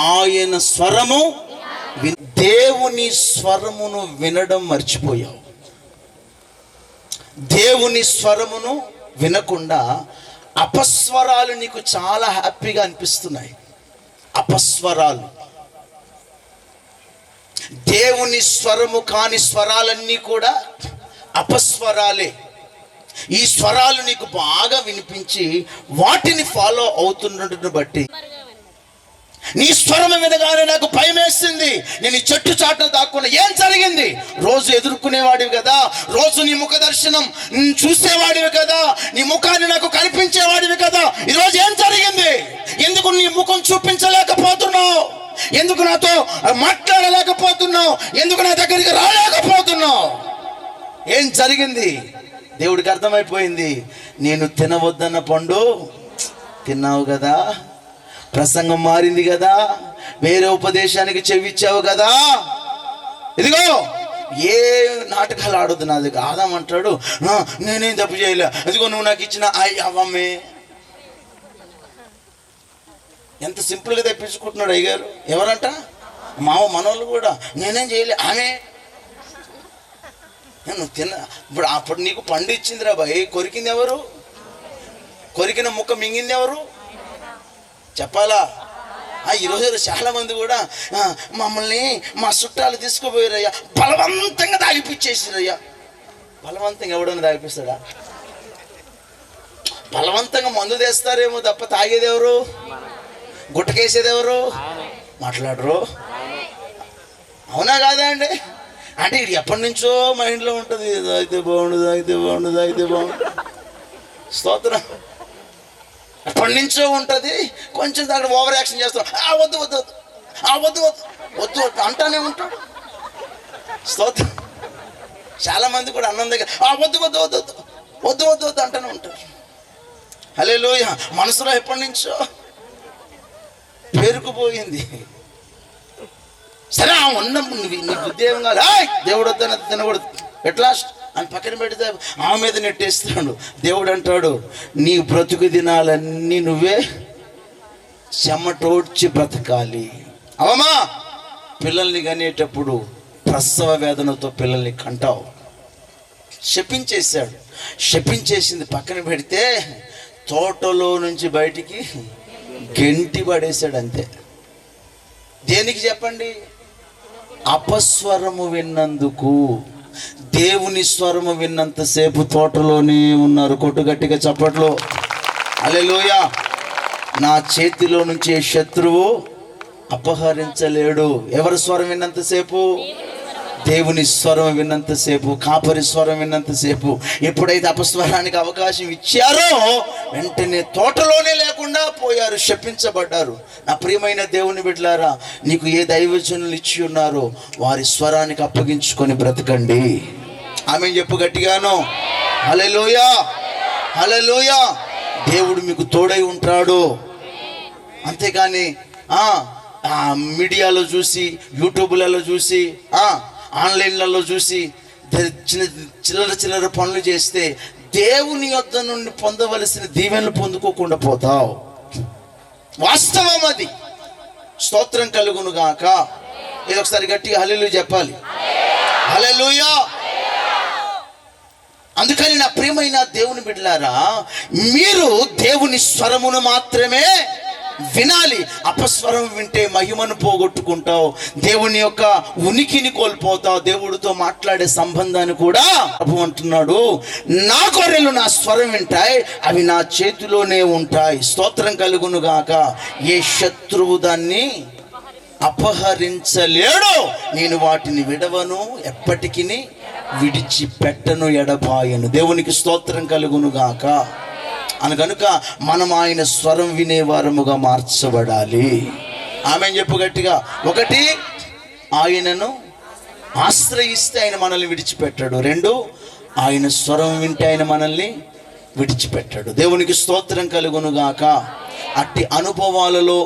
ఆయన స్వరము దేవుని స్వరమును వినడం మర్చిపోయావు. దేవుని స్వరమును వినకుండా అపస్వరాలు నీకు చాలా హ్యాపీగా అనిపిస్తున్నాయి. అపస్వరాలు, దేవుని స్వరము కాని స్వరాలన్నీ కూడా అపస్వరాలే. ఈ స్వరాలు నీకు బాగా వినిపించి వాటిని ఫాలో అవుతున్నట్టును బట్టి నీ స్వరం వినగానే నాకు భయం వేసింది. నేను ఈ చెట్టు చాటున దాక్కున్నా. ఏం జరిగింది? రోజు ఎదుర్కొనేవాడివి కదా, రోజు నీ ముఖ దర్శనం చూసేవాడివి కదా, నీ ముఖాన్ని నాకు కనిపించేవాడివి కదా, ఈరోజు ఏం జరిగింది? ఎందుకు నీ ముఖం చూపించలేకపోతున్నావు? ఎందుకు నాతో మాట్లాడలేకపోతున్నావు? ఎందుకు నా దగ్గరికి రాలేకపోతున్నావు? ఏం జరిగింది? దేవుడికి అర్థమైపోయింది. నేను తినవద్దన్న పండు తిన్నావు కదా, ప్రసంగం మారింది కదా, వేరే ఉపదేశానికి చెవిచ్చావు కదా, ఇదిగో ఏ నాటకాలు ఆడొద్దు నా దగ్గర. ఆదాం అంటాడు, నేనేం తప్పు చేయలే, ఇదిగో నువ్వు నాకు ఇచ్చిన అవ్వమ్మే. ఎంత సింపుల్గా తెప్పించుకుంటున్నాడు అయ్యగారు. ఎవరంట? మనోళ్ళు కూడా నేనేం చేయలే, ఆమె నువ్వు తిన్న. ఇప్పుడు అప్పుడు నీకు పండు ఇచ్చిందిరా బాయ్, కొరికింది ఎవరు? కొరికిన ముక్క మింగింది ఎవరు? చెప్పాలా? ఈరోజు చాలా మంది కూడా మమ్మల్ని మా చుట్టాలు తీసుకుపోయారయ్యా, బలవంతంగా తాగిపించేసారయ్యా. బలవంతంగా ఎవడన్నా తాగిపిస్తాడా? బలవంతంగా మందు తెస్తారేమో తప్ప తాగేది ఎవరు? గుట్టకేసేది ఎవరు? మాట్లాడరు. అవునా కాదా అండి? అంటే ఇది ఎప్పటి నుంచో మైండ్లో ఉంటుంది, తాగితే బాగుండు, తాగితే బాగుండు, తాగితే బాగుండు. స్తోత్రం. ఎప్పటి నుంచో ఉంటుంది. కొంచెం దాంట్లో ఓవర్ యాక్షన్ చేస్తాం. వద్దు వద్దు వద్దు, వద్దు వద్దు వద్దు వద్దు అంటానే ఉంటాడు. స్తోత్రం. చాలా మంది కూడా అన్నం దగ్గర వద్దు వద్దు వద్దు వద్దు వద్దు వద్దు వద్దు అంటానే ఉంటారు. హల్లెలూయా. మనసులో ఎప్పటి నుంచో పేరుకుపోయింది. సరే ఉన్న నీ ఉద్యోగం కాదు, దేవుడు వద్దని తినకూడదు, ఎట్లా అని పక్కన పెడితే ఆ మీద నెట్టేస్తాడు. దేవుడు అంటాడు, నీ బ్రతుకు దినాలన్నీ నువ్వే చెమటోడ్చి బ్రతకాలి. అవమా పిల్లల్ని కనేటప్పుడు ప్రసవ వేదనతో పిల్లల్ని కంటావు. శపించేశాడు. శపించేసింది పక్కన పెడితే తోటలో నుంచి బయటికి గెంటి పడేశాడు అంతే. దేనికి చెప్పండి? అపస్వరము విన్నందుకు. దేవుని స్వరము విన్నంతసేపు తోటలోనే ఉన్నారు. కొట్టు గట్టిగా చప్పట్లో. హల్లెలూయా. నా చేతిలో నుంచి శత్రువు అపహరించలేడు. ఎవరి స్వరం విన్నంతసేపు? దేవుని స్వరం విన్నంతసేపు, కాపరి స్వరం విన్నంతసేపు. ఎప్పుడైతే అపస్వరానికి అవకాశం ఇచ్చారో వెంటనే తోటలోనే లేకుండా పోయారు, శపించబడ్డారు. నా ప్రియమైన దేవుని బిడ్డలారా, నీకు ఏ దైవజనులు ఇచ్చి ఉన్నారో వారి స్వరానికి అప్పగించుకొని బ్రతకండి. ఆమేన్ చెప్పు గట్టిగాను. హల్లెలూయా, హల్లెలూయా. దేవుడు మీకు తోడై ఉంటాడు. అంతేగాని మీడియాలో చూసి, యూట్యూబ్లలో చూసి, ఆన్లైన్లలో చూసి చిల్లర పనులు చేస్తే దేవుని యొద్ద నుండి పొందవలసిన దీవెనలు పొందుకోకుండా పోతావు. వాస్తవం అది. స్తోత్రం కలుగును గాక. ఇది ఒకసారి గట్టిగా హల్లెలూయా చెప్పాలి. హల్లెలూయా. అందుకని నా ప్రియమైన దేవుని బిడ్డలారా, మీరు దేవుని స్వరమును మాత్రమే వినాలి. అపస్వరం వింటే మహిమను పోగొట్టుకుంటావు, దేవుని యొక్క ఉనికిని కోల్పోతావు, దేవుడితో మాట్లాడే సంబంధాన్ని కూడా. ప్రభు అంటున్నాడు, నా గొర్రెలు నా స్వరం వింటాయి, అవి నా చేతిలోనే ఉంటాయి. స్తోత్రం కలుగును గాక. ఏ శత్రువు దాన్ని అపహరించలేడు, నేను వాటిని విడవను, ఎప్పటికీ విడిచిపెట్టను, ఎడబాయను. దేవునికి స్తోత్రం కలుగును గాక. కనుక మనం ఆయన స్వరం వినేవారముగా మార్చబడాలి. ఆమెను చెప్పు గట్టిగా. ఒకటి, ఆయనను ఆశ్రయిస్తే ఆయన మనల్ని విడిచిపెట్టాడు. రెండు, ఆయన స్వరం వింటే ఆయన మనల్ని విడిచిపెట్టాడు. దేవునికి స్తోత్రం కలుగును గాక. అట్టి అనుభవాలలో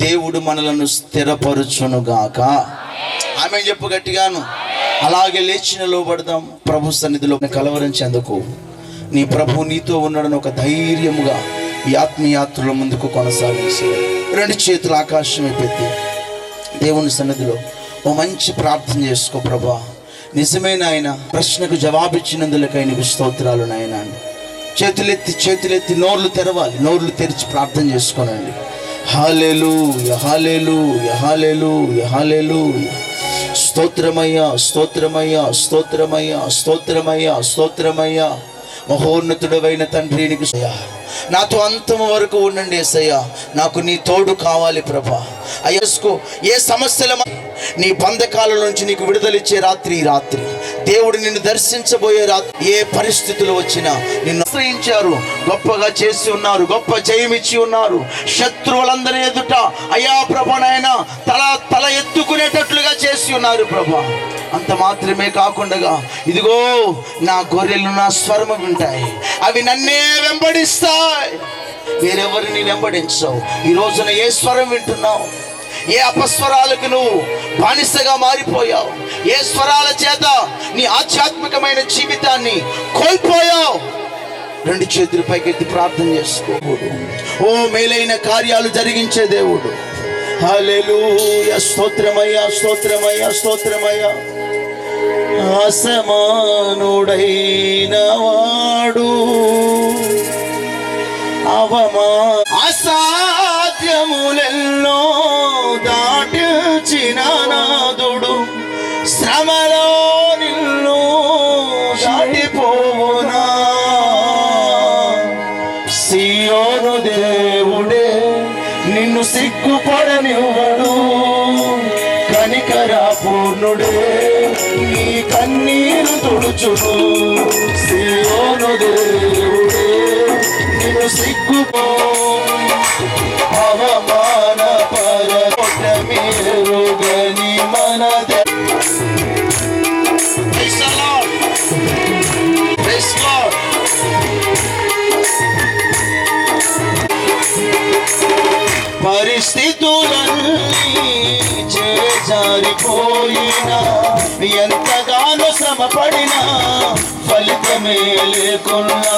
దేవుడు మనలను స్థిరపరచునుగాక. ఆమెను చెప్పు గట్టిగాను. అలాగే లేచిన లోబడదాం. ప్రభు సన్నిధిలో కలవరించేందుకు నీ ప్రభు నీతో ఉన్నాడని ఒక ధైర్యముగా ఈ ఆత్మీయాత్రలో ముందుకు కొనసాగించి రెండు చేతులు ఆకాశం పెట్టి దేవుని సన్నిధిలో ఓ మంచి ప్రార్థన చేసుకో. ప్రభా, నిజమైన ఆయన ప్రశ్నకు జవాబిచ్చినందులకై నీకు స్తోత్రాలు నాయన. చేతులెత్తి నోర్లు తెరవాలి. నోర్లు తెరిచి ప్రార్థన చేసుకోనండి. హల్లెలూయా, హల్లెలూయా, హల్లెలూయా, హల్లెలూయా. స్తోత్రమయ్యా, స్తోత్రమయ్యా, స్తోత్రమయ్యా, స్తోత్రమయ్యా, స్తోత్రమయ్యా. మహోన్నతుడవైన తండ్రి, నీకు నాతో అంతము వరకు ఉండండి యేసయ్యా. నాకు నీ తోడు కావాలి ప్రభా. అయ్యస్కో ఏ సమస్యల నీ బంధకాల నుంచి నీకు విడుదలిచ్చే రాత్రి ఈ రాత్రి. దేవుడు నిన్ను దర్శించబోయే రాత్రి. ఏ పరిస్థితులు వచ్చినా నిన్ను ఆశ్రయించారు, గొప్పగా చేసి ఉన్నారు, గొప్ప జయమిచ్చి ఉన్నారు. శత్రువులందరి ఎదుట అయ్యా ప్రభానైనా తల ఎత్తుకునేటట్లుగా చేసి ఉన్నారు ప్రభా. అంత మాత్రమే కాకుండా ఇదిగో నా గొర్రెలు నా స్వరము వింటాయి, అవి నన్నే వెంబడిస్తాయి, వేరెవరిని వెంబడించవు. ఈ రోజున ఏ స్వరం వింటున్నావు? ఏ అపస్వరాలకు నువ్వు బానిసగా మారిపోయావు? ఏ స్వరాల చేత నీ ఆధ్యాత్మికమైన జీవితాన్ని కోల్పోయావు? రెండు చేతుల పైకెత్తి ప్రార్థన చేసుకోకూడదు. ఓ మేలైన కార్యాలు జరిగించే దేవుడు. హల్లెలూయా, స్తోత్రమయ్యా, స్తోత్రమయ్యా, స్తోత్రమయ్యా. అసమానుడైన వాడు అసాధ్యములెన్నో దాటిచిన నాదుడు, శ్రమలో నిన్ను దాటిపోవునా. సియోను దేవుడే నిన్ను సిగ్గుపడనివ్వడు, కనికరా పూర్ణుడే నీ కన్నీరు తుడుచును. సియోను దేవుడే నిన్ను సిగ్గుపో అవమాన పరగని మనదే. పరిస్థితులన్నీ చేజారిపోయినా, ఎంతగానో శ్రమ పడినా ఫలితమే లేకున్నా,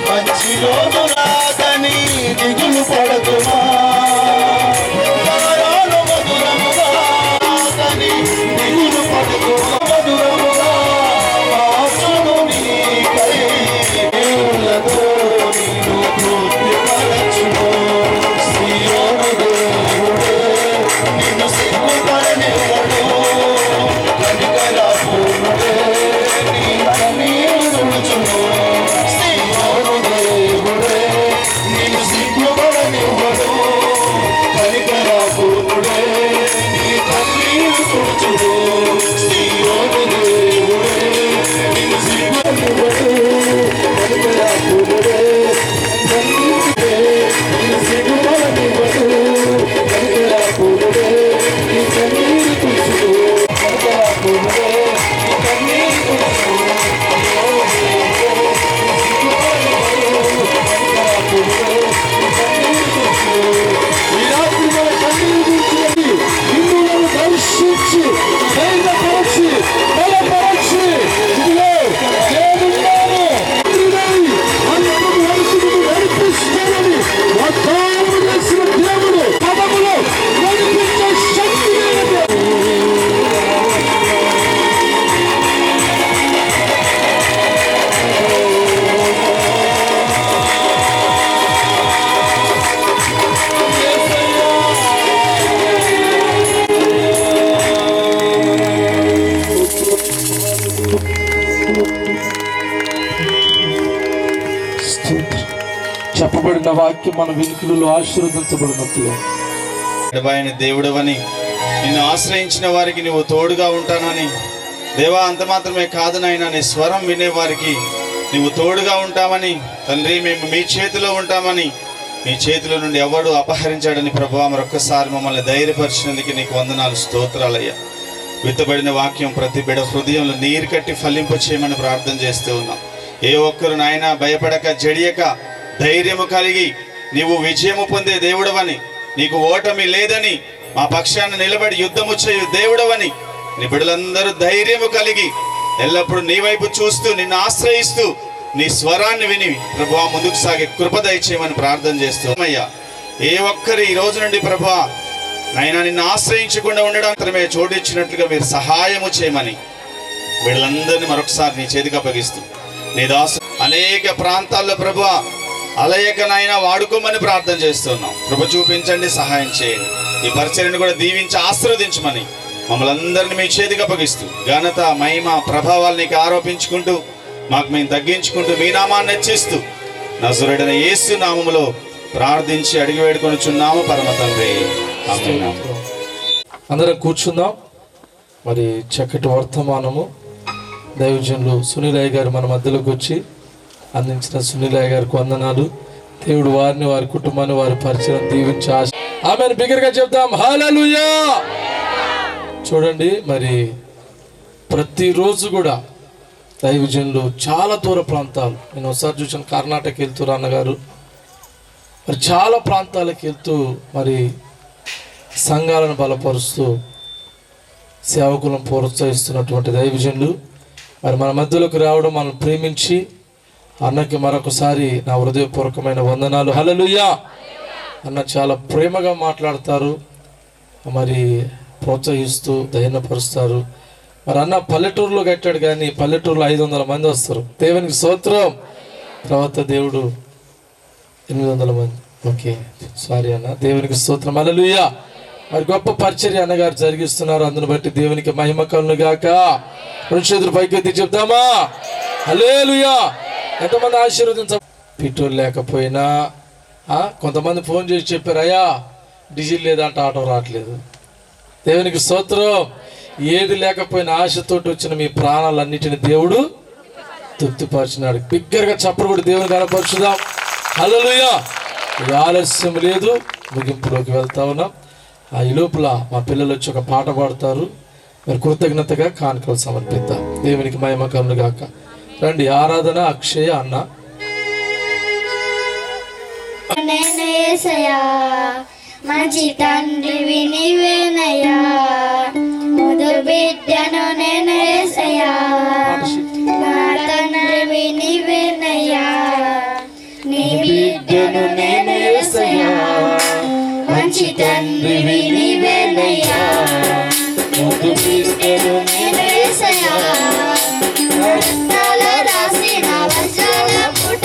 మంచిలోను రాదని దిగులు పడదుమా, మధురముగా రాదని దిగులు పడదుమా, మధురముగా మార్చును నీకై దేవులతో నిన్ను తృప్తిపరచును. విన్న వాక్యం మన వినికిడిలో ఆశీర్వదించబడినట్లు ఆయన దేవుడవని, నిన్ను ఆశ్రయించిన వారికి నువ్వు తోడుగా ఉంటానని, దేవా అంత మాత్రమే కాదు నాయనా, నీ స్వరం వినే వారికి నువ్వు తోడుగా ఉంటామని, తండ్రి మేము మీ చేతిలో ఉంటామని, మీ చేతిలో నుండి ఎవడు అపహరించాడని ప్రభువా మరొక్కసారి మమ్మల్ని ధైర్యపరిచినందుకు నీకు వందనాలు, స్తోత్రాలయ్యా. విత్తబడిన వాక్యం ప్రతి బిడ హృదయంలో నీరు కట్టి ఫలింప చేయమని ప్రార్థన చేస్తూ ఉన్నాం. ఏ ఒక్కరు నాయన భయపడక జడియక ధైర్యము కలిగి నీవు విజయము పొందే దేవుడవని, నీకు ఓటమి లేదని, మా పక్షాన నిలబడి యుద్ధము చేయు దేవుడవని, నీ బిడ్డలందరూ ధైర్యము కలిగి ఎల్లప్పుడూ నీ వైపు చూస్తూ నిన్ను ఆశ్రయిస్తూ నీ స్వరాన్ని విని ప్రభువా ముందుకు సాగే కృప దయచేయమని ప్రార్థన చేస్తూ అయ్యా. ఏ ఒక్కరు ఈ రోజు నుండి ప్రభువా నైనా నిన్ను ఆశ్రయించకుండా ఉండడానికి చోటు ఇచ్చినట్లుగా మీరు సహాయము చేయమని వీళ్ళందరినీ మరొకసారి నీ చేతికి అప్పగిస్తూ, నీ దాసు అనేక ప్రాంతాల్లో ప్రభువా అలయకనైనా వాడుకోమని ప్రార్థన చేస్తున్నాం. కృప చూపించండి, సహాయం చేయండి. ఈ పరిచర్యను కూడా దీవించి ఆశీర్వదించమని మమ్మల్ని అందరినీ మీ చేతికి అప్పగిస్తూ ఘనత మహిమ ప్రభావాలు నీకు ఆరోపించుకుంటూ మాకు మేము తగ్గించుకుంటూ మీ నామాన్ని హెచ్చిస్తూ నజరేయుడైన యేసు నామములో ప్రార్థించి అడిగి వేడుకొనుచున్నాము పరమ తండ్రి, ఆమేన్. అందరం కూర్చుందాం. మరి చక్కటి వర్తమానము దైవజనులు సునీలయ్య గారు మన మధ్యలోకి వచ్చి అందించిన సునీలయ్య గారికి వందనాలు. దేవుడు వారిని, వారి కుటుంబాన్ని, వారి పరిచయం దీవించి ఆమెను బిగ్గరగా చెప్తాం హల్లెలూయా. చూడండి, మరి ప్రతిరోజు కూడా దైవజనులు చాలా దూర ప్రాంతాలు, నేను ఒకసారి చూసిన కర్ణాటక వెళ్తూ అన్నగారు మరి చాలా ప్రాంతాలకు వెళ్తూ మరి సంఘాలను బలపరుస్తూ సేవకులను ప్రోత్సహిస్తున్నటువంటి దైవజనులు మరి మన మధ్యలోకి రావడం, మనం ప్రేమించి అన్నకి మరొకసారి నా హృదయపూర్వకమైన వందనాలు. హల్లెలూయా. అన్న చాలా ప్రేమగా మాట్లాడతారు, మరి ప్రోత్సహిస్తూ ధైర్యపరుస్తారు. మరి అన్న పల్లెటూరులో కట్టాడు, కానీ పల్లెటూరులో 500 మంది వస్తారు. దేవునికి స్తోత్రం. తర్వాత దేవుడు 800 మంది. ఓకే, సారీ అన్న. దేవునికి స్తోత్రం. హల్లెలూయా. మరి గొప్ప పరిచర్య అన్నగారు జరిగిస్తున్నారు. అందును బట్టి దేవునికి మహిమ కలుగును గాక. రెండు చేతులు పైకెత్తి చెప్తామా హల్లెలూయా. ఎంతమంది ఆశీర్వదించ. పెట్రోల్ లేకపోయినా కొంతమంది ఫోన్ చేసి చెప్పారు, అయ్యా డీజిల్ లేదంటే ఆటో రావట్లేదు. దేవునికి స్తోత్రం. ఏది లేకపోయినా ఆశతోటి వచ్చిన మీ ప్రాణాలన్నిటిని దేవుడు తృప్తిపరిచినాడు. బిగ్గరగా చప్పట్లు కూడా దేవుని కనపరుచుదాం. హల్లెలూయా. ఇది ఆలస్యం లేదు, ముగింపులోకి వెళ్తా ఉన్నాం. ఈ లోపల మా పిల్లలు వచ్చి ఒక పాట పాడతారు. మరి కృతజ్ఞతగా కానుకలు సమర్పిద్దాం. దేవునికి మహిమ కలుగును గాక. రండి. ఆరాధన అక్షయ అన్న. మంచి తండ్రివి నీవేనయ్యా, ముదు బిడ్డను నేను యేసయ్యా, మా తండ్రివి నీవేనయ్యా, నీ బిడ్డను నేను యేసయ్యా, మంచి తండ్రివి నీవేనయ్యా, ముదు బిడ్డను నేను యేసయ్యా, రత్నాల రాసిన వజ్రాల పుట,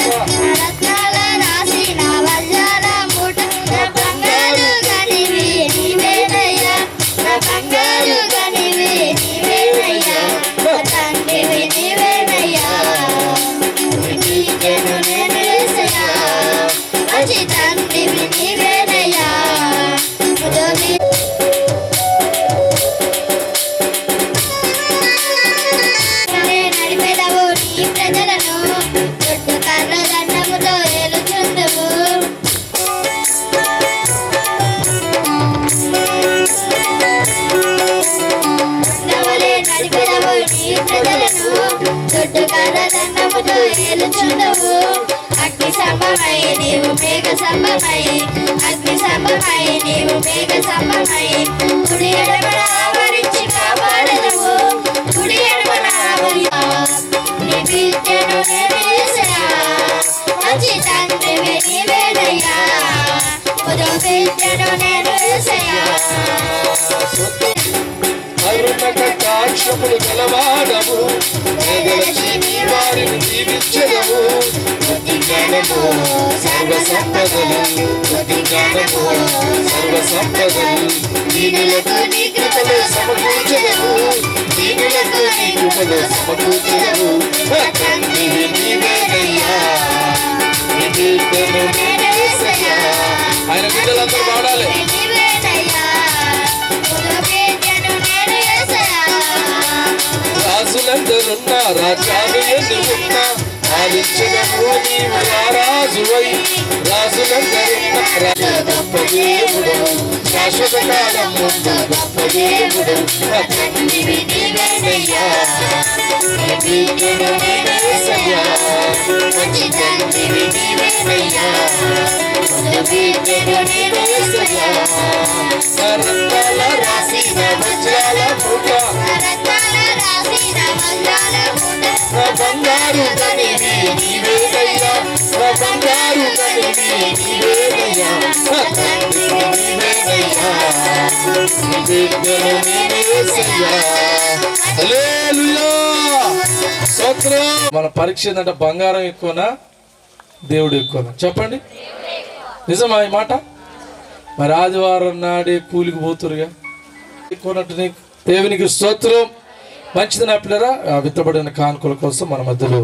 రత్నాల రాసిన వజ్రాల పుట, నా బంగారు గనివి నీవేనయ్యా, నా బంగారు గనివి నీవేనయ్యా, నా తండ్రివి నీవేనయ్యా, నీకేను నేను యేసయ్యా, మంచి తండ్రివి నీవేనయ్యా, నడిపెదవు నీ ప్రజలను దొడ్డు కర్ర దండముతో ఏలుచుందువు, నడిపెదవు నీ ప్రజలను దొడ్డు కర్ర దండముతో ఏలుచుందువు, అగ్ని స్తంభమై నీవు మేఘ స్తంభమై, అగ్ని స్తంభమై నీవు మేఘ స్తంభమై, కుడి ఎడమన ఆవరించి కాపాడెదవు, కుడి ఎడమన నీ బిడ్డను నేను యేసయ్యా, మంచి తండ్రివి నీవేనయ్యా, ముదు బిడ్డను నేను యేసయ్యా, కాక్షములు గలవాడవు, వేదలచి నీ వారిని దీవించెదవు, బుద్ధి జ్ఞానము సర్వ సంపదలు, బుద్ధి జ్ఞానము సర్వ సంపదలు, దీనులకు నీ కృపను సమకూర్చెదవు, దీనులకు నీ కృపను సమకూర్చెదవు, నా తండ్రివి నీవేనయ్యా, నీ బిడ్డను నేను యేసయ్యా, అందరూ పాడాలి. రాజులందరున్నా రాజ్యాలు ఎన్ని ఉన్నా ఆదిత్యము నీవు రాజువై. రాజులందరున్నా గొప్ప దేవుడు, శాశ్వత కాలం ముందు గొప్ప దేవుడు. రాసిన వజ్రాల మూట, బంగారు గనివి నీవేనయ్యా, బంగారు గనివి నీవేనయ్యా, హల్లెలూయా. స్తోత్రం. మన పరీక్ష ఏంటంటే బంగారం ఎక్కువనా దేవుడు ఎక్కువనా? చెప్పండి, నిజమా ఈ మాట? మరి ఆదివారం నాడే కూలికి పోతురుగా ఎక్కువనట్టు నీకు. దేవునికి స్తోత్రం. మంచిది నా పిల్లరా. విత్తబడిన కానుకల కోసం మన మధ్యలో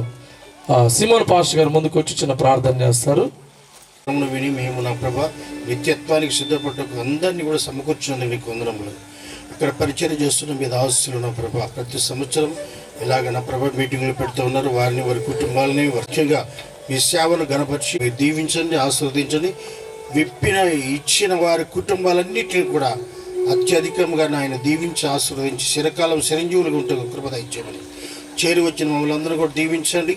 సిమోన్ పాస్టర్ గారు ముందుకు వచ్చి చిన్న ప్రార్థన చేస్తారు. విని మేము నా ప్రభ నిత్యత్వానికి సిద్ధపడ్డ అందరినీ కూడా సమకూర్చున్నందుకు నీకు వందనములు. ఇక్కడ పరిచయం చేస్తున్న మీద ఆస్తులు నా ప్రభ ప్రతి సంవత్సరం ఇలాగ నా ప్రభ మీటింగ్లు పెడుతూ ఉన్నారు. వారిని వారి కుటుంబాలని ముఖ్యంగా మీ సేవను గణపరిచి మీరు దీవించండి, ఆస్వాదించండి. ఇచ్చిన వారి కుటుంబాలన్నింటినీ కూడా అత్యధికంగా ఆయన దీవించి ఆశీర్వదించి చిరకాలం చిరంజీవులుగా ఉంటుంది కృప దయచేయమని. చేరి వచ్చిన మమ్మల్ని అందరూ కూడా దీవించండి,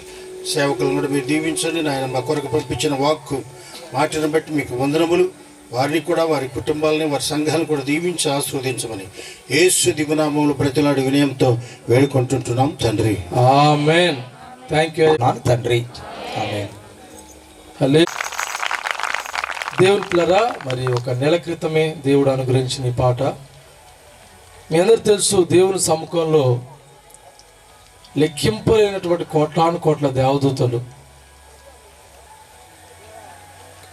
సేవకులను కూడా మీరు దీవించండి. నాయన మా కొరకు పంపించిన వాక్కు మాటను బట్టి మీకు వందనములు. వారిని కూడా వారి కుటుంబాలని వారి సంఘాలను కూడా దీవించి ఆశీర్వదించమని యేసు దిగునామములు ప్రతిలాడి వినయంతో వేడుకుంటుంటున్నాం తండ్రి. ఆమేన్. థాంక్యూ తండ్రి. ఆమేన్. హల్లెలూయా. దేవుని పిల్లరా, మరి ఒక నెల క్రితమే దేవుడు అనుగ్రహించిన ఈ పాట మీ అందరూ తెలుసు. దేవుని సముఖంలో లెక్కింపలేనటువంటి కోట్లాను కోట్ల దేవదూతలు,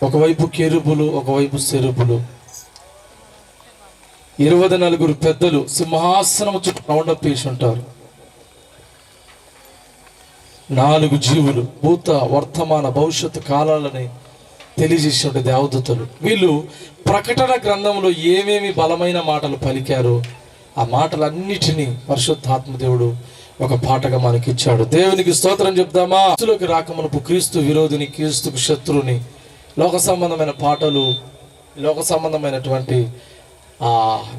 ఒకవైపు కెరూబులు, ఒకవైపు సెరూబులు, 24 పెద్దలు సింహాసనము చుట్టూ రౌండప్ వేసి ఉంటారు. 4 జీవులు భూత వర్తమాన భవిష్యత్తు కాలాలని తెలియజేసిన దేవదూతలు. వీళ్ళు ప్రకటన గ్రంథంలో ఏమేమి బలమైన మాటలు పలికారో ఆ మాటలన్నిటినీ పరిశుద్ధాత్మ దేవుడు ఒక పాటగా మనకి ఇచ్చాడు. దేవునికి స్తోత్రం చెప్దామా. క్రీస్తులోకి రాకమునపు క్రీస్తు విరోధిని, క్రీస్తుకు శత్రువుని, లోక సంబంధమైన పాటలు, లోక సంబంధమైనటువంటి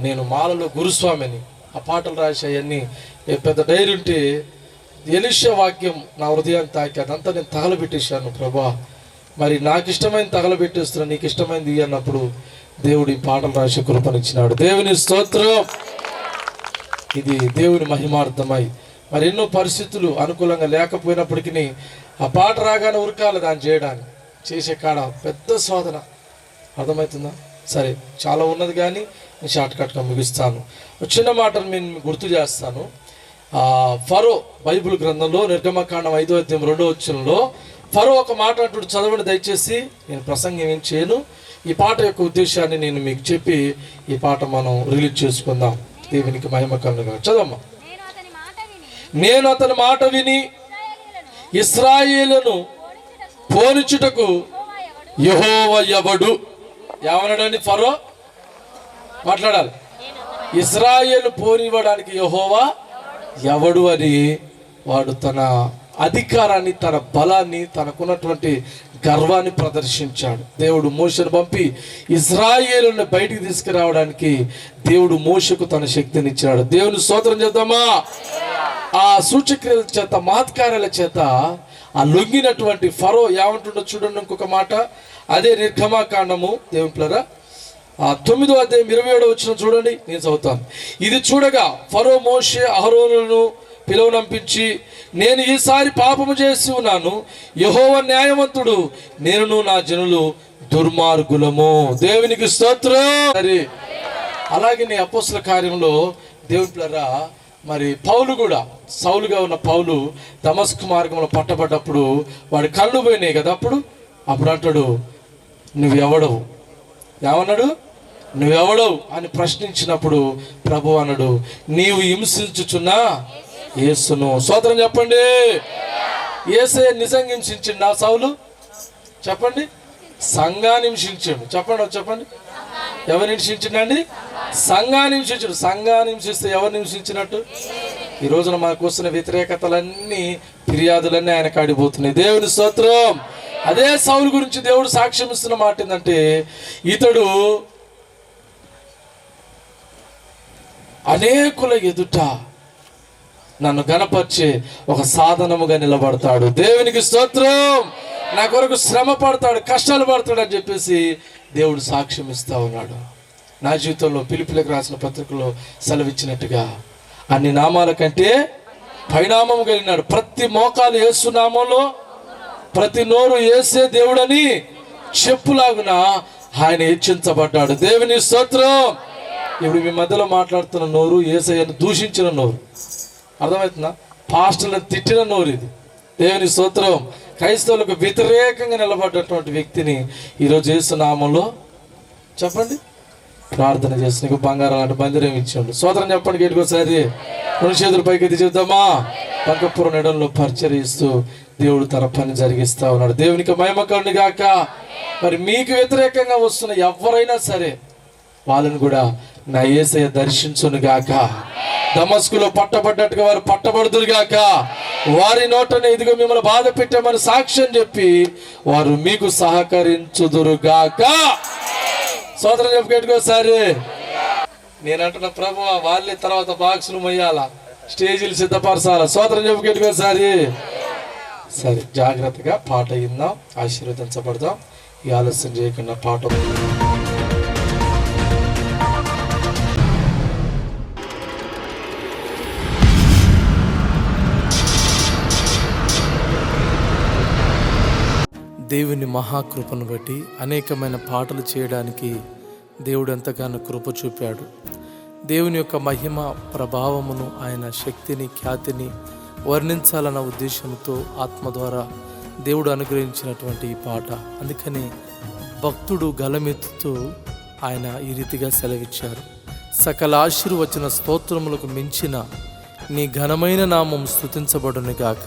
నేను మాలలో గురుస్వామిని ఆ పాటలు రాసాయన్నీ పెద్ద డైరీ ఉంటే ఎలీషా వాక్యం నా హృదయాన్ని తాకి అదంతా నేను తగలబెట్టేశాను. ప్రభా, మరి నాకు ఇష్టమైన తగలబెట్టేస్తున్నా, నీకు ఇష్టమైనది అన్నప్పుడు దేవుడు ఈ పాటలు రాసే కృపనిచ్చినాడు. దేవుని స్తోత్రం. ఇది దేవుని మహిమార్థమై మరి ఎన్నో పరిస్థితులు అనుకూలంగా లేకపోయినప్పటికీ ఆ పాట రాగానే ఉరకాలి దాన్ని చేయడానికి. చేసే కాడ పెద్ద శోధన. అర్థమవుతుందా? సరే, చాలా ఉన్నది కానీ నేను షార్ట్ కట్గా ముగిస్తాను. చిన్న మాటను నేను గుర్తు చేస్తాను. ఫరో బైబిల్ గ్రంథంలో నిర్గమకాండం 5వ అధ్యాయం 2వ వచనంలో ఫరో ఒక మాట అంటూ చదవండి దయచేసి. నేను ప్రసంగం ఏం చేయను. ఈ పాట యొక్క ఉద్దేశాన్ని నేను మీకు చెప్పి ఈ పాట మనం రిలీజ్ చేసుకుందాం. దేవునికి మహిమ కలుగుగా. చదవమ్మా. నేను అతని మాట విని ఇశ్రాయేలును పోనిచుటకు యెహోవా ఎవడు? ఏమన్నాడని ఫరో మాట్లాడాలి. ఇశ్రాయేలు పోనివ్వడానికి యెహోవా ఎవడు అని వాడు తన అధికారాన్ని, తన బలాన్ని, తనకున్నటువంటి గర్వాన్ని ప్రదర్శించాడు. దేవుడు మోషేను పంపి ఇశ్రాయేలుని బయటికి తీసుకురావడానికి దేవుడు మోషేకు తన శక్తిని ఇచ్చాడు. దేవుని స్తోత్రం చేద్దామా. ఆ సూచక్రియల చేత, మహత్కార్యాల చేత ఆ లొంగినటువంటి ఫరో ఏమంటుండో చూడండి. ఇంకొక మాట, అదే నిర్గమకాండము దేవుని పిల్లరా 9వ అధ్యాయం 27వ వచనం చూడండి. నేను చదువుతాను. ఇది చూడగా ఫరో మోషే అహరోనులను పిలువనంపించి, నేను ఈసారి పాపము చేసి ఉన్నాను, యెహోవా న్యాయవంతుడు, నేను నా జనులు దుర్మార్గులము. దేవునికి స్తోత్రం. సరే, అలాగే నీ అపోస్తల కార్యంలో దేవుని పిల్లరా మరి పౌలు కూడా, సౌలుగా ఉన్న పౌలు దమస్కు మార్గంలో పట్టబడ్డప్పుడు వాడి కళ్ళు పోయినాయి కదా. అప్పుడు అంటాడు, నువ్వెవడవు? ఏమన్నాడు? నువ్వెవడవు అని ప్రశ్నించినప్పుడు ప్రభు అన్నాడు, నీవు హింసించుచున్నా యేసును. స్తోత్రం చెప్పండి. యేసే నిజంగా హింసించిండు నా సౌలు? చెప్పండి. సంఘాన్ని హింసించాడు. చెప్పండి. ఎవరు హింసించండి? సంఘాన్ని హింసించడు. సంఘాన్ని హింసిస్తే ఎవరిని హింసించినట్టు? ఈ రోజున మనకు వస్తున్న వ్యతిరేకతలన్నీ, ఫిర్యాదులన్నీ ఆయన కాడిపోతున్నాయి. దేవుని స్తోత్రం. అదే సౌలు గురించి దేవుడు సాక్ష్యం ఇస్తున్న మాట ఏంటంటే, ఇతడు అనేకుల ఎదుట నన్ను గణపరిచే ఒక సాధనముగా నిలబడతాడు. దేవునికి స్తోత్రం. నా కొరకు శ్రమ పడతాడు, కష్టాలు పడతాడు అని చెప్పేసి దేవుడు సాక్ష్యం ఇస్తా ఉన్నాడు. నా జీవితంలో ఫిలిప్పీయులకు రాసిన పత్రికలో సెలవిచ్చినట్టుగా అన్ని నామాల కంటే పైనామము కలిగినాడు. ప్రతి మోకాలు యేసు నామంలో, ప్రతి నోరు యేసే దేవుడని చెప్పులాగున ఆయన హెచ్చించబడ్డాడు. దేవుని స్తోత్రం. ఇప్పుడు మీ మధ్యలో మాట్లాడుతున్న నోరు యేసయ్యను దూషించిన నోరు. అర్థమవుతుందా? పాస్టర్లను తిట్టిన నోరు ఇది. దేవుని స్తోత్రం. క్రైస్తవులకు వ్యతిరేకంగా నిలబడ్డటువంటి వ్యక్తిని ఈరోజు యేసు నామంలో చెప్పండి ప్రార్థన చేసి నీకు బంగారం లాంటి మందిరం ఇచ్చాడు. స్తోత్రం చెప్పండి గేటుకోసారి. రెండు చేతుల పైకి ఎత్తి చెప్తామా? పంకపురం నెడంలో పరిచర్యిస్తూ దేవుడు తన పని జరిగిస్తా ఉన్నాడు. దేవునికి మహిమ కలుగును గాక. మరి మీకు వ్యతిరేకంగా వస్తున్న ఎవరైనా సరే వాళ్ళని కూడా నా యేసయ్య దర్శించును గాక. దమస్కులో పట్టబడ్డట్టుగా వారు పట్టబడుదురు గాక. వారి నోటనే ఇదిగో మిమ్మల్ని బాధ పెట్టామని సాక్ష్యం చెప్పి వారు మీకు సహకరించుదురు గాక. సోదరం చెప్పుకోసారి. నేనంటున్న ప్రభు వాళ్ళే తర్వాత బాక్సులు మొయ్యాలా, స్టేజీలు సిద్ధపరచాలా. సోదరం చెప్పుకోసారి. సరే, జాగ్రత్తగా పాట విందాం, ఆశీర్వదించబడదాం. ఈ ఆలస్యం చేయకుండా పాట. దేవుని మహాకృపను బట్టి అనేకమైన పాటలు చేయడానికి దేవుడు ఎంతగానో కృప చూపాడు. దేవుని యొక్క మహిమ ప్రభావమును, ఆయన శక్తిని, ఖ్యాతిని వర్ణించాలన్న ఉద్దేశంతో ఆత్మ ద్వారా దేవుడు అనుగ్రహించినటువంటి ఈ పాట. అందుకని భక్తుడు గలమెత్తుతూ ఆయన ఈ రీతిగా సెలవిచ్చారు. సకల ఆశీర్వచన స్తోత్రములకు మించిన నీ ఘనమైన నామం స్తుతించబడును గాక.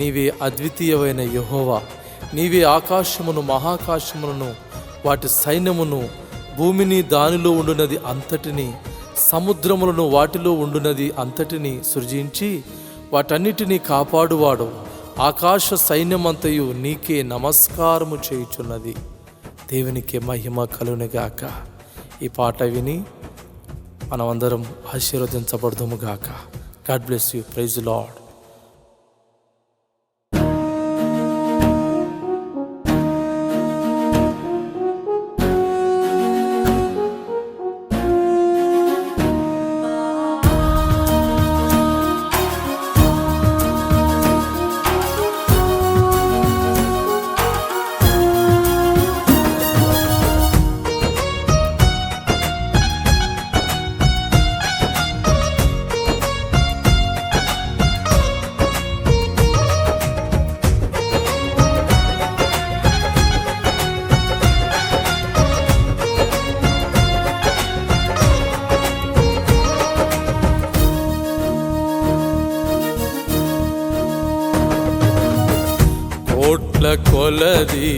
నీవే అద్వితీయమైన యెహోవా. నీవే ఆకాశమును, మహాకాశములను, వాటి సైన్యమును, భూమిని దానిలో ఉండునది అంతటిని, సముద్రములను వాటిలో ఉండునది అంతటిని సృజించి వాటన్నిటినీ కాపాడువాడు. ఆకాశ సైన్యమంతయు నీకే నమస్కారము చేయుచున్నది. దేవునికే మహిమ కలుగునుగాక. ఈ పాట విని మనమందరం ఆశీర్వదించబడదుము గాక. God bless you. Praise the lord. కోట్ల కొలది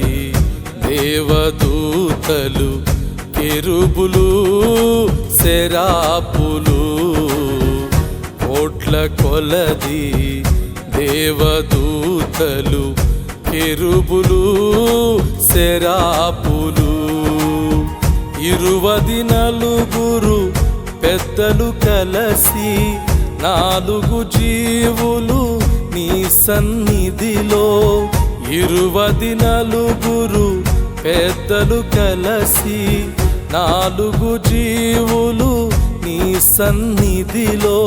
దేవదూతలు, కెరూబులు, సెరాపులు. కోట్ల కొలది దేవదూతలు, కెరూబులు, సెరాపులు. 24 పెద్దలు కలసి 4 జీవులు నీ సన్నిధిలో. 24 పెద్దలు కలసి 4 జీవులు నీ సన్నిధిలో.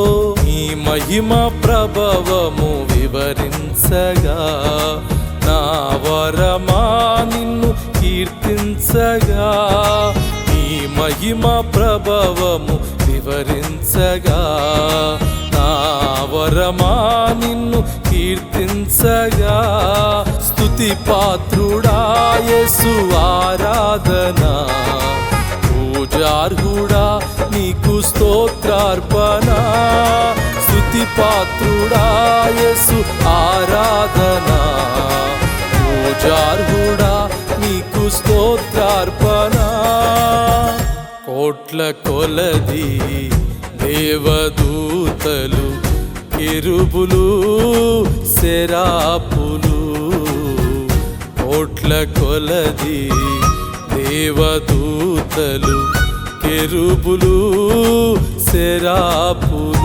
నీ మహిమ ప్రభావము వివరించగా, నా వరమా నిన్ను కీర్తించగా. నీ మహిమ ప్రభావము వివరించగా, నా వరమా నిన్ను కీర్తించగా. స్తుతి పాత్రుడా యేసు ఆరాధన, పూజార్హుడా నీకు స్తోత్రార్పణ. స్తుతి పాత్రుడా యేసు ఆరాధన, పూజార్హుడా నీకు స్తోత్రార్పణ. కోట్ల కొలది దేవదూతలు కెరూబులు సెరాపులు, కోట్ల కొలది దేవదూతలు కెరూబులు సెరాపులు.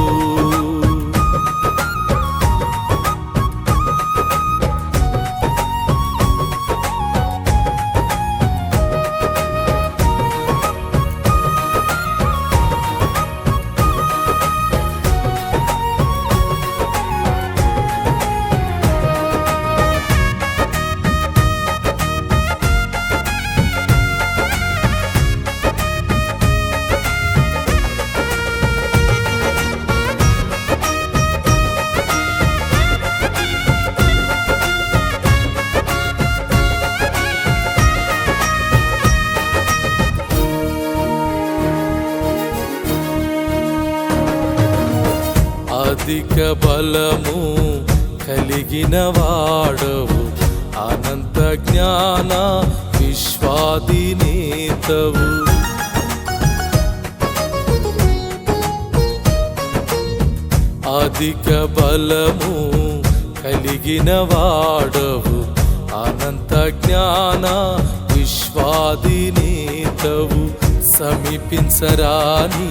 అధిక బలము కలిగిన వాడవు, అనంత జ్ఞాన విశ్వాధినేతవు. అధిక బలము కలిగిన వాడవు, అనంత జ్ఞాన విశ్వాధినేతవు. సమీపించరాని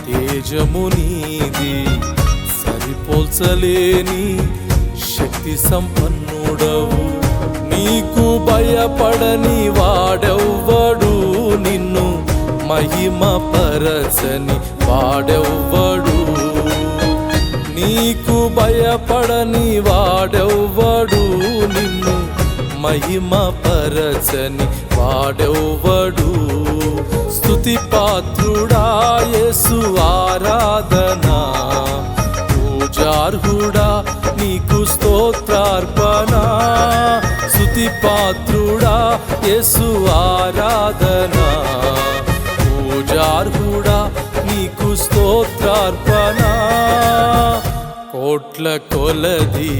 తేజము నీది, సరిపోల్చలేని శక్తి సంపన్నుడవు. నీకు భయపడని వాడెవ్వడు, నిన్ను మహిమ పరచని వాడెవ్వడు. నీకు భయపడని వాడెవ్వడు, నిన్ను మహిమ పరచని వాడెవ్వడు. స్తుతి పాత్రుడా యేసు ఆరాధనా, పూజార్హుడా నీకు స్తోత్రార్పణ. స్తుతి పాత్రుడా యేసు ఆరాధనా, పూజార్హుడా నీకు స్తోత్రార్పణ. కోట్ల కొలది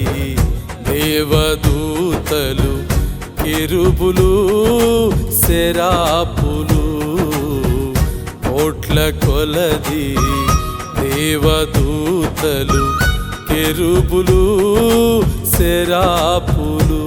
దేవదూతలు కెరూబులు సెరాపులు, కోట్ల కొలది దేవదూతలు కెరూబులు సెరాపులు.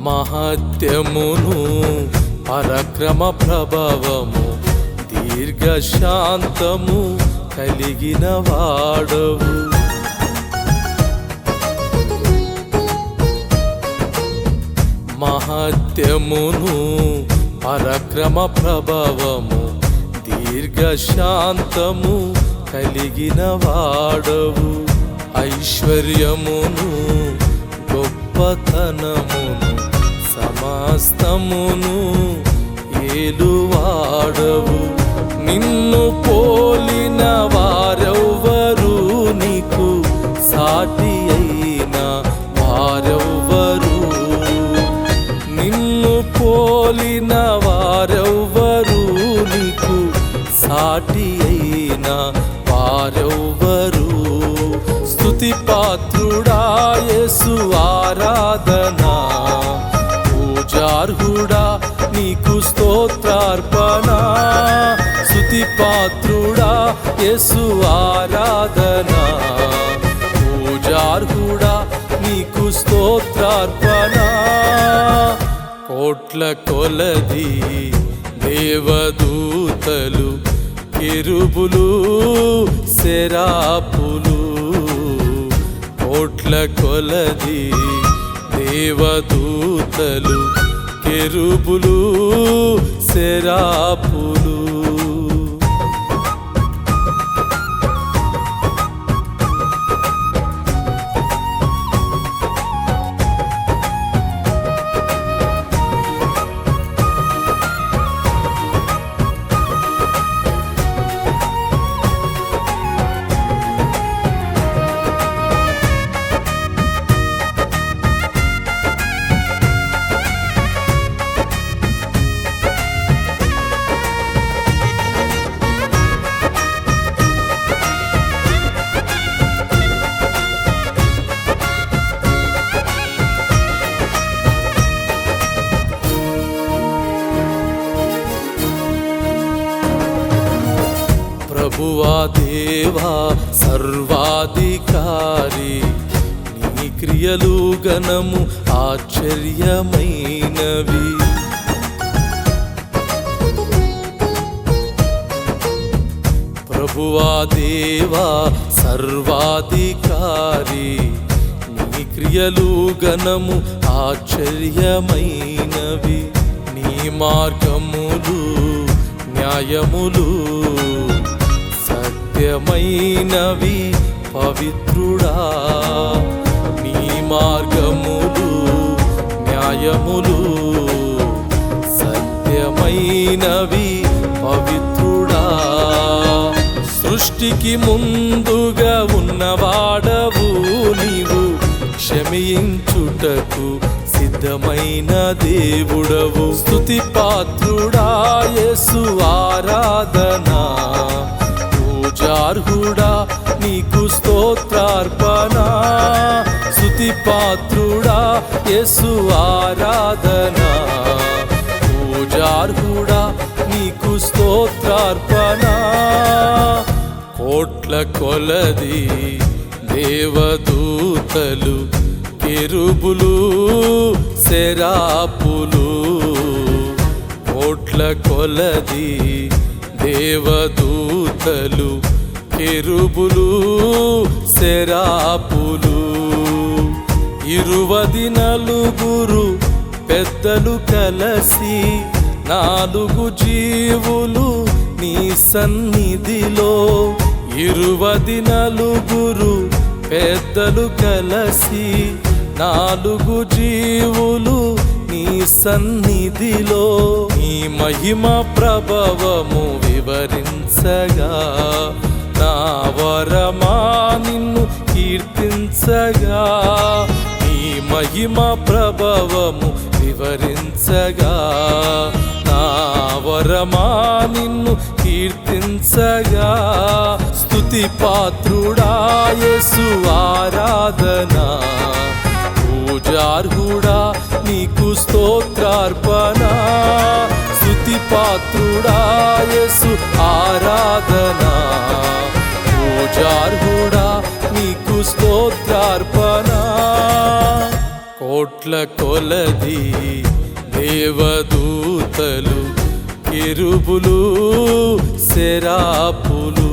మహత్యమును పరక్రమ ప్రభావము దీర్ఘశాంతము కలిగిన వాడవు. మహత్యమును పరక్రమ ప్రభావము దీర్ఘశాంతము కలిగిన వాడవు. ఐశ్వర్యమును గొప్పతనమును సమస్తమును ఏలువాడవు. నిన్ను పోలిన వారెవ్వరు, నీకు సాటి అయిన వారెవ్వరు. నిన్ను పోలిన వారెవ్వరు, నీకు సాటి అయిన వారెవ్వరు. స్తుతి పాత్రుడా యేసు ఆరాధనా, పూజార్హుడా నీకు స్తోత్రార్పణ. స్తుతి పాత్రుడా యేసు ఆరాధనా, పూజార్హుడా నీకు స్తోత్రార్పణ. కోట్ల కొలది దేవదూతలు కెరూబులు సెరాపులు, కోట్ల కొలది దేవదూతలు కెరూబులు సెరాపులు. ప్రభువా దేవా సర్వాధికారి, నీ క్రియలు గణము ఆశ్చర్యమైనవి. ప్రభువా దేవా సర్వాధికారి, నీ క్రియలు గణము ఆశ్చర్యమైనవి. నీ మార్గములు న్యాయములు సత్యమైనవి పవిత్రుడా. నీ మార్గములు న్యాయములు సత్యమైనవి పవిత్రుడా. సృష్టికి ముందుగా ఉన్నవాడవు నీవు, క్షమించుటకు సిద్ధమైన దేవుడవు. స్తుతి పాత్రుడా యేసు ఆరాధనా, పూజార్హుడా నీకు స్తోత్రార్పణ. స్తుతి పాత్రుడా యేసు ఆరాధనా, పూజార్హుడా నీకు స్తోత్రార్పణ. కోట్ల కొలది దేవదూతలు కెరూబులు సెరాపులు, కోట్ల కొలది దేవదూతలు కెరూబులు సెరాపులు. 24 పెద్దలు కలసి 4 జీవులు నీ సన్నిధిలో. 24 పెద్దలు కలసి 4 జీవులు నీ సన్నిధిలో. నీ మహిమ ప్రభావము వివరించగా, నా వరమా నిన్ను కీర్తించగా. నీ మహిమ ప్రభావము వివరించగా, నా వరమా నిన్ను కీర్తించగా. స్తుతి పాత్రుడా యేసు ఆరాధనా, పూజార్హుడా నీకు స్తోత్రార్పణ. స్తుతి పాత్రుడా యేసు ఆరాధనా, పూజార్హుడా నీకు స్తోత్రార్పణ. కోట్ల కొలది దేవదూతలు కెరూబులు సెరాపులు,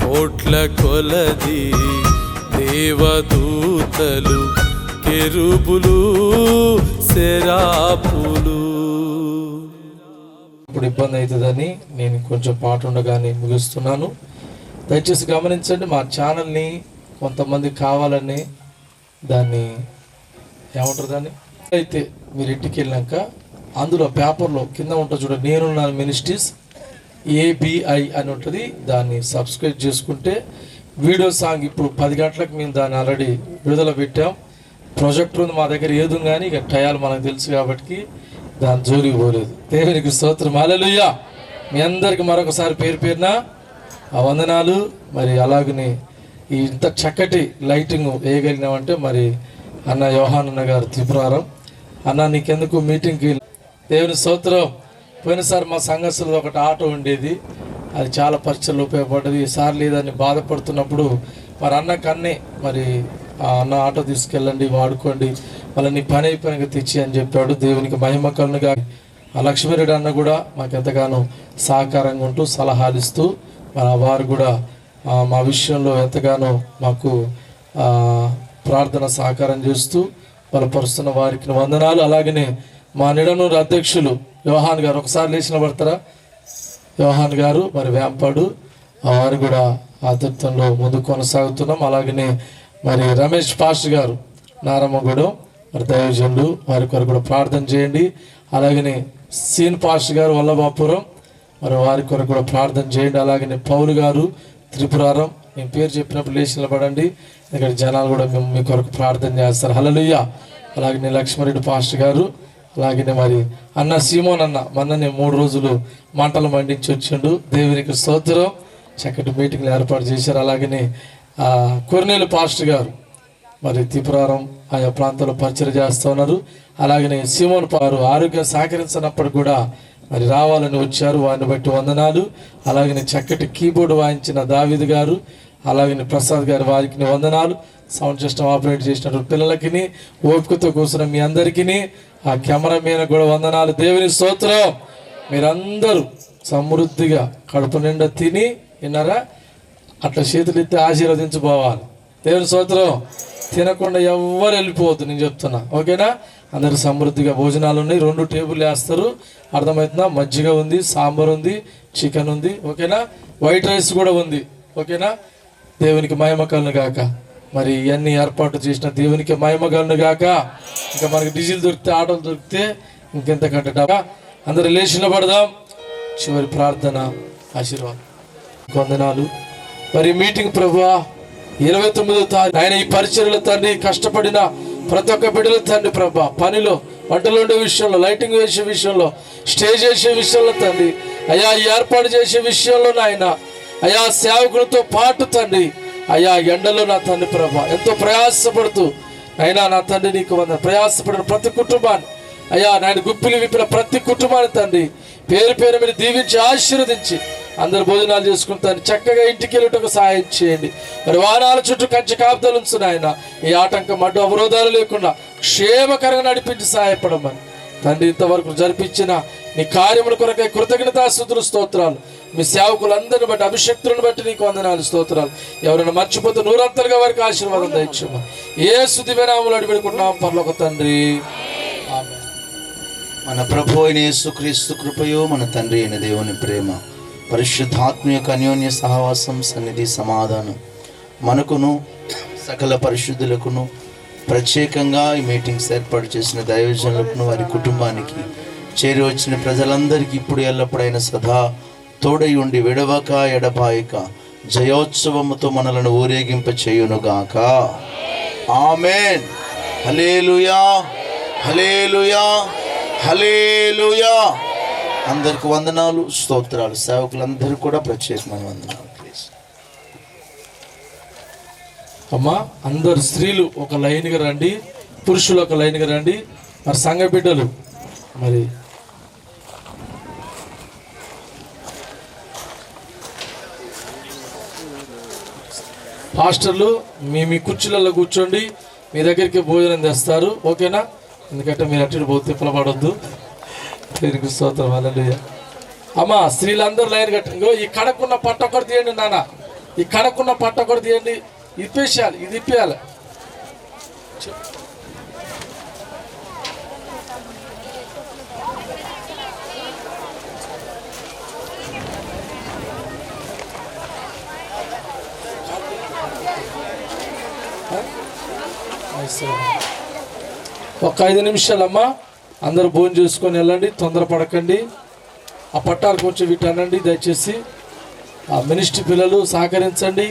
కోట్ల కొలది దేవదూతలు కెరూబులు సెరాపులు. ఇప్పుడు ఇబ్బంది అవుతుందని నేను కొంచెం పాట ఉండగానే ముగిస్తున్నాను. దయచేసి గమనించండి, మా ఛానల్ని కొంతమంది కావాలని దాన్ని ఏమంటారు దాన్ని అయితే మీరు ఇంటికి వెళ్ళాక అందులో పేపర్లో కింద ఉంటుంది చూడండి, నేనున్నాను మినిస్ట్రీస్ ABI అని ఉంటుంది. దాన్ని సబ్స్క్రైబ్ చేసుకుంటే వీడియో సాంగ్ ఇప్పుడు 10 గంటలకు మేము దాన్ని ఆల్రెడీ విడుదల పెట్టాం. ప్రాజెక్టర్ ఉంది మా దగ్గర ఏదు, కానీ ఇక టయాలు మనకు తెలుసు కాబట్టి దాని జోలికి పోలేదు. దేవునికి స్తోత్రం, హల్లెలూయా. మీ అందరికి మరొకసారి పేరు పేరున వందనాలు. మరి అలాగనే ఈ ఇంత చక్కటి లైటింగ్ వేయగలిగినామంటే మరి అన్న యోహానన్న గారు త్రిపురారం అన్న, నీకెందుకు మీటింగ్కి దేవుని స్తోత్రం. పోయినసారి మా సంఘస్థులు ఒకటి ఆటో ఉండేది, అది చాలా పరీక్షలు ఉపయోగపడ్డది. ఈసారి లేదని బాధపడుతున్నప్పుడు మరి అన్నకు అన్నే మరి అన్న ఆటో తీసుకెళ్ళండి వాడుకోండి, మళ్ళీ నీ పని అయిపోయినాక తెచ్చి అని చెప్పాడు. దేవునికి మహిమ కలుగుగా. ఆ లక్ష్మీరెడ్డి అన్న కూడా మాకు ఎంతగానో సహకారంగా ఉంటూ సలహాలు ఇస్తూ మరి వారు కూడా మా విషయంలో ఎంతగానో మాకు ప్రార్థన సహకారం చేస్తూ బలపరుస్తున్న వారికి వందనాలు. అలాగనే మా నిడనూరు అధ్యక్షులు యోహాన్ గారు, ఒకసారి లేచిన పడతారా? యోహాన్ గారు మరి వేంపాడు, వారు కూడా ఆతిథ్యంలో ముందుకు కొనసాగుతున్నాం. అలాగనే మరి రమేష్ పాస్టర్ గారు నారమ్మగూడెం, మరి దైవజనులు, వారి కొరకు కూడా ప్రార్థన చేయండి. అలాగనే సీన్ పాస్టర్ గారు వల్లభాపురం, మరి వారి కొరకు కూడా ప్రార్థన చేయండి. అలాగనే పౌలు గారు త్రిపురారం, నేను పేరు చెప్పినప్పుడు లేచి నిలబడండి, ఇక్కడ జనాలు కూడా మేము మీ కొరకు ప్రార్థన చేస్తారు. హల్లెలూయా. అలాగనే లక్ష్మరెడ్డి పాస్టర్ గారు, అలాగనే మరి అన్న సీమోన్ అన్న మొన్ననే 3 రోజులు మంటలు మండించి వచ్చిండు. దేవునికి స్తోత్రం. చక్కటి మీటింగ్లు ఏర్పాటు చేశారు. అలాగనే కొర్నేలు పాస్టర్ గారు మరి త్రిపురారం ఆయా ప్రాంతాల్లో పరిచయం చేస్తూ ఉన్నారు. అలాగనే సీమోన్ వారు ఆరోగ్యం సహకరించినప్పుడు కూడా మరి రావాలని వచ్చారు, వారిని బట్టి వందనాలు. అలాగనే చక్కటి కీబోర్డు వాయించిన దావీద్ గారు, అలాగనే ప్రసాద్ గారు, వారికి వందనాలు. సౌండ్ సిస్టమ్ ఆపరేట్ చేసినటువంటి పిల్లలకి, ఓపికతో కూర్చున్న మీ అందరికీ, ఆ కెమెరామెన్ కూడా వందనాలు. దేవుని స్తోత్రం. మీరందరూ సమృద్ధిగా కడుపు నిండా తిని విన్నారా, అట్లా చేతులు ఎత్తి ఆశీర్వదించుకోవాలి. దేవుని స్తోత్రం. తినకుండా ఎవ్వరు వెళ్ళిపోవద్దు, నేను చెప్తున్నా, ఓకేనా? అందరు సమృద్ధిగా భోజనాలు ఉన్నాయి. 2 టేబుల్ వేస్తారు, అర్థమవుతుందా? మజ్జిగ ఉంది, సాంబార్ ఉంది, చికెన్ ఉంది, ఓకేనా? వైట్ రైస్ కూడా ఉంది, ఓకేనా? దేవునికి మహిమ కలుగును గాక. మరి ఇవన్నీ ఏర్పాటు చేసిన దేవునికి మహిమ కలుగును గాక. ఇంకా మనకి డీజిల్ దొరికితే, ఆటోలు దొరికితే ఇంకెంతకంటే డబ్బా. అందరు లేచి నిలబడదాం. చివరి ప్రార్థన, ఆశీర్వాదం, వందనాలు. మరి మీటింగ్ ప్రభువా 29వ తారీఖు ఆయన ఈ పరిచర్యలు తండ్రి కష్టపడిన ప్రతి ఒక్క బిడ్డలు తండ్రి ప్రభా, పనిలో వంటలు ఉండే విషయంలో, లైటింగ్ వేసే విషయంలో, స్టేజ్ వేసే విషయంలో తండ్రి అయా, ఏర్పాటు చేసే విషయంలో నాయన అయా, సేవకులతో పాటు తండ్రి అయా, ఎండలో నా తండ్రి ప్రభా ఎంతో ప్రయాసపడుతూ అయినా నా తండ్రి నీకు ప్రయాసపడిన ప్రతి కుటుంబాన్ని అయ్యా, నాయన గుప్పిలి విప్పిన ప్రతి కుటుంబాన్ని తండ్రి పేరు పేరు మీరు దీవించి ఆశీర్వదించి అందరు భోజనాలు చేసుకుంటాను చక్కగా ఇంటికి వెళ్ళటకు సహాయం చేయండి. మరి వారాల చుట్టూ కంచె కాపుదలు ఉంచును ఆయన, ఈ ఆటంకం అడ్డు అవరోధాలు లేకుండా క్షేమకరంగా నడిపించి సహాయపడమని తండ్రి ఇంతవరకు జరిపించిన నీ కార్యముల కొరకై కృతజ్ఞతాస్తుతులు, స్తోత్రాలు. మీ సేవకులందరిని బట్టి, అభిషక్తులను బట్టి నీకు వందనాలు, స్తోత్రాలు. ఎవరైనా మర్చిపోతే 100 వారికి ఆశీర్వాదం దయచేయమని యేసు దివ్యనామములో అడిగిపెట్టుకున్నాం పరలోక తండ్రి, ఆమేన్. మన ప్రభు అయిన యేసుక్రీస్తు కృపయో, మన తండ్రి అయిన దేవుని ప్రేమ, పరిశుద్ధాత్మ యొక్క అన్యోన్య సహవాసం, సన్నిధి, సమాధానం మనకును సకల పరిశుద్ధులకును, ప్రత్యేకంగా ఈ మీటింగ్స్ ఏర్పాటు చేసిన దైవజనులకును, వారి కుటుంబానికి, చేరి వచ్చిన ప్రజలందరికీ ఇప్పుడు ఎల్లప్పుడైనా సదా తోడై ఉండి విడవక ఎడబాయక జయోత్సవముతో మనలను ఊరేగింప చేయునుగాక. ఆమేన్. హల్లెలూయా, హల్లెలూయా, హల్లెలూయా. అందరికి వందనాలు, స్తోత్రాలు. సేవకులందరూ కూడా ప్రత్యేకమైన వందనాలు. ప్లీజ్ అమ్మా, అందరు స్త్రీలు ఒక లైన్గా రండి, పురుషులు ఒక లైన్గా రండి. మరి సంఘ బిడ్డలు, మరి పాస్టర్లు మీ కుర్చీలలో కూర్చోండి, మీ దగ్గరికి భోజనం తెస్తారు, ఓకేనా? ఎందుకంటే మీరు అటు పోతే తిప్పలపడొద్దు. పేరుకి స్తోత్రం, హల్లెలూయా. అమ్మా, స్త్రీలందరూ లైన్ కట్టండి. ఈ కడకున్న పట్ట ఒకటి తీయండి నాన్న, ఈ కడకున్న పట్ట ఒకటి తీయండి, ఇప్పేసేయాలి, ఇది ఇప్పేయాలి. ఒక 5 నిమిషాలమ్మా, అందరూ భోజనం చేసుకొని వెళ్ళండి, తొందరపడకండి. ఆ పట్టాలు కొంచెం వీటి అనండి దయచేసి. ఆ మినిస్ట్రీ పిల్లలు సహకరించండి.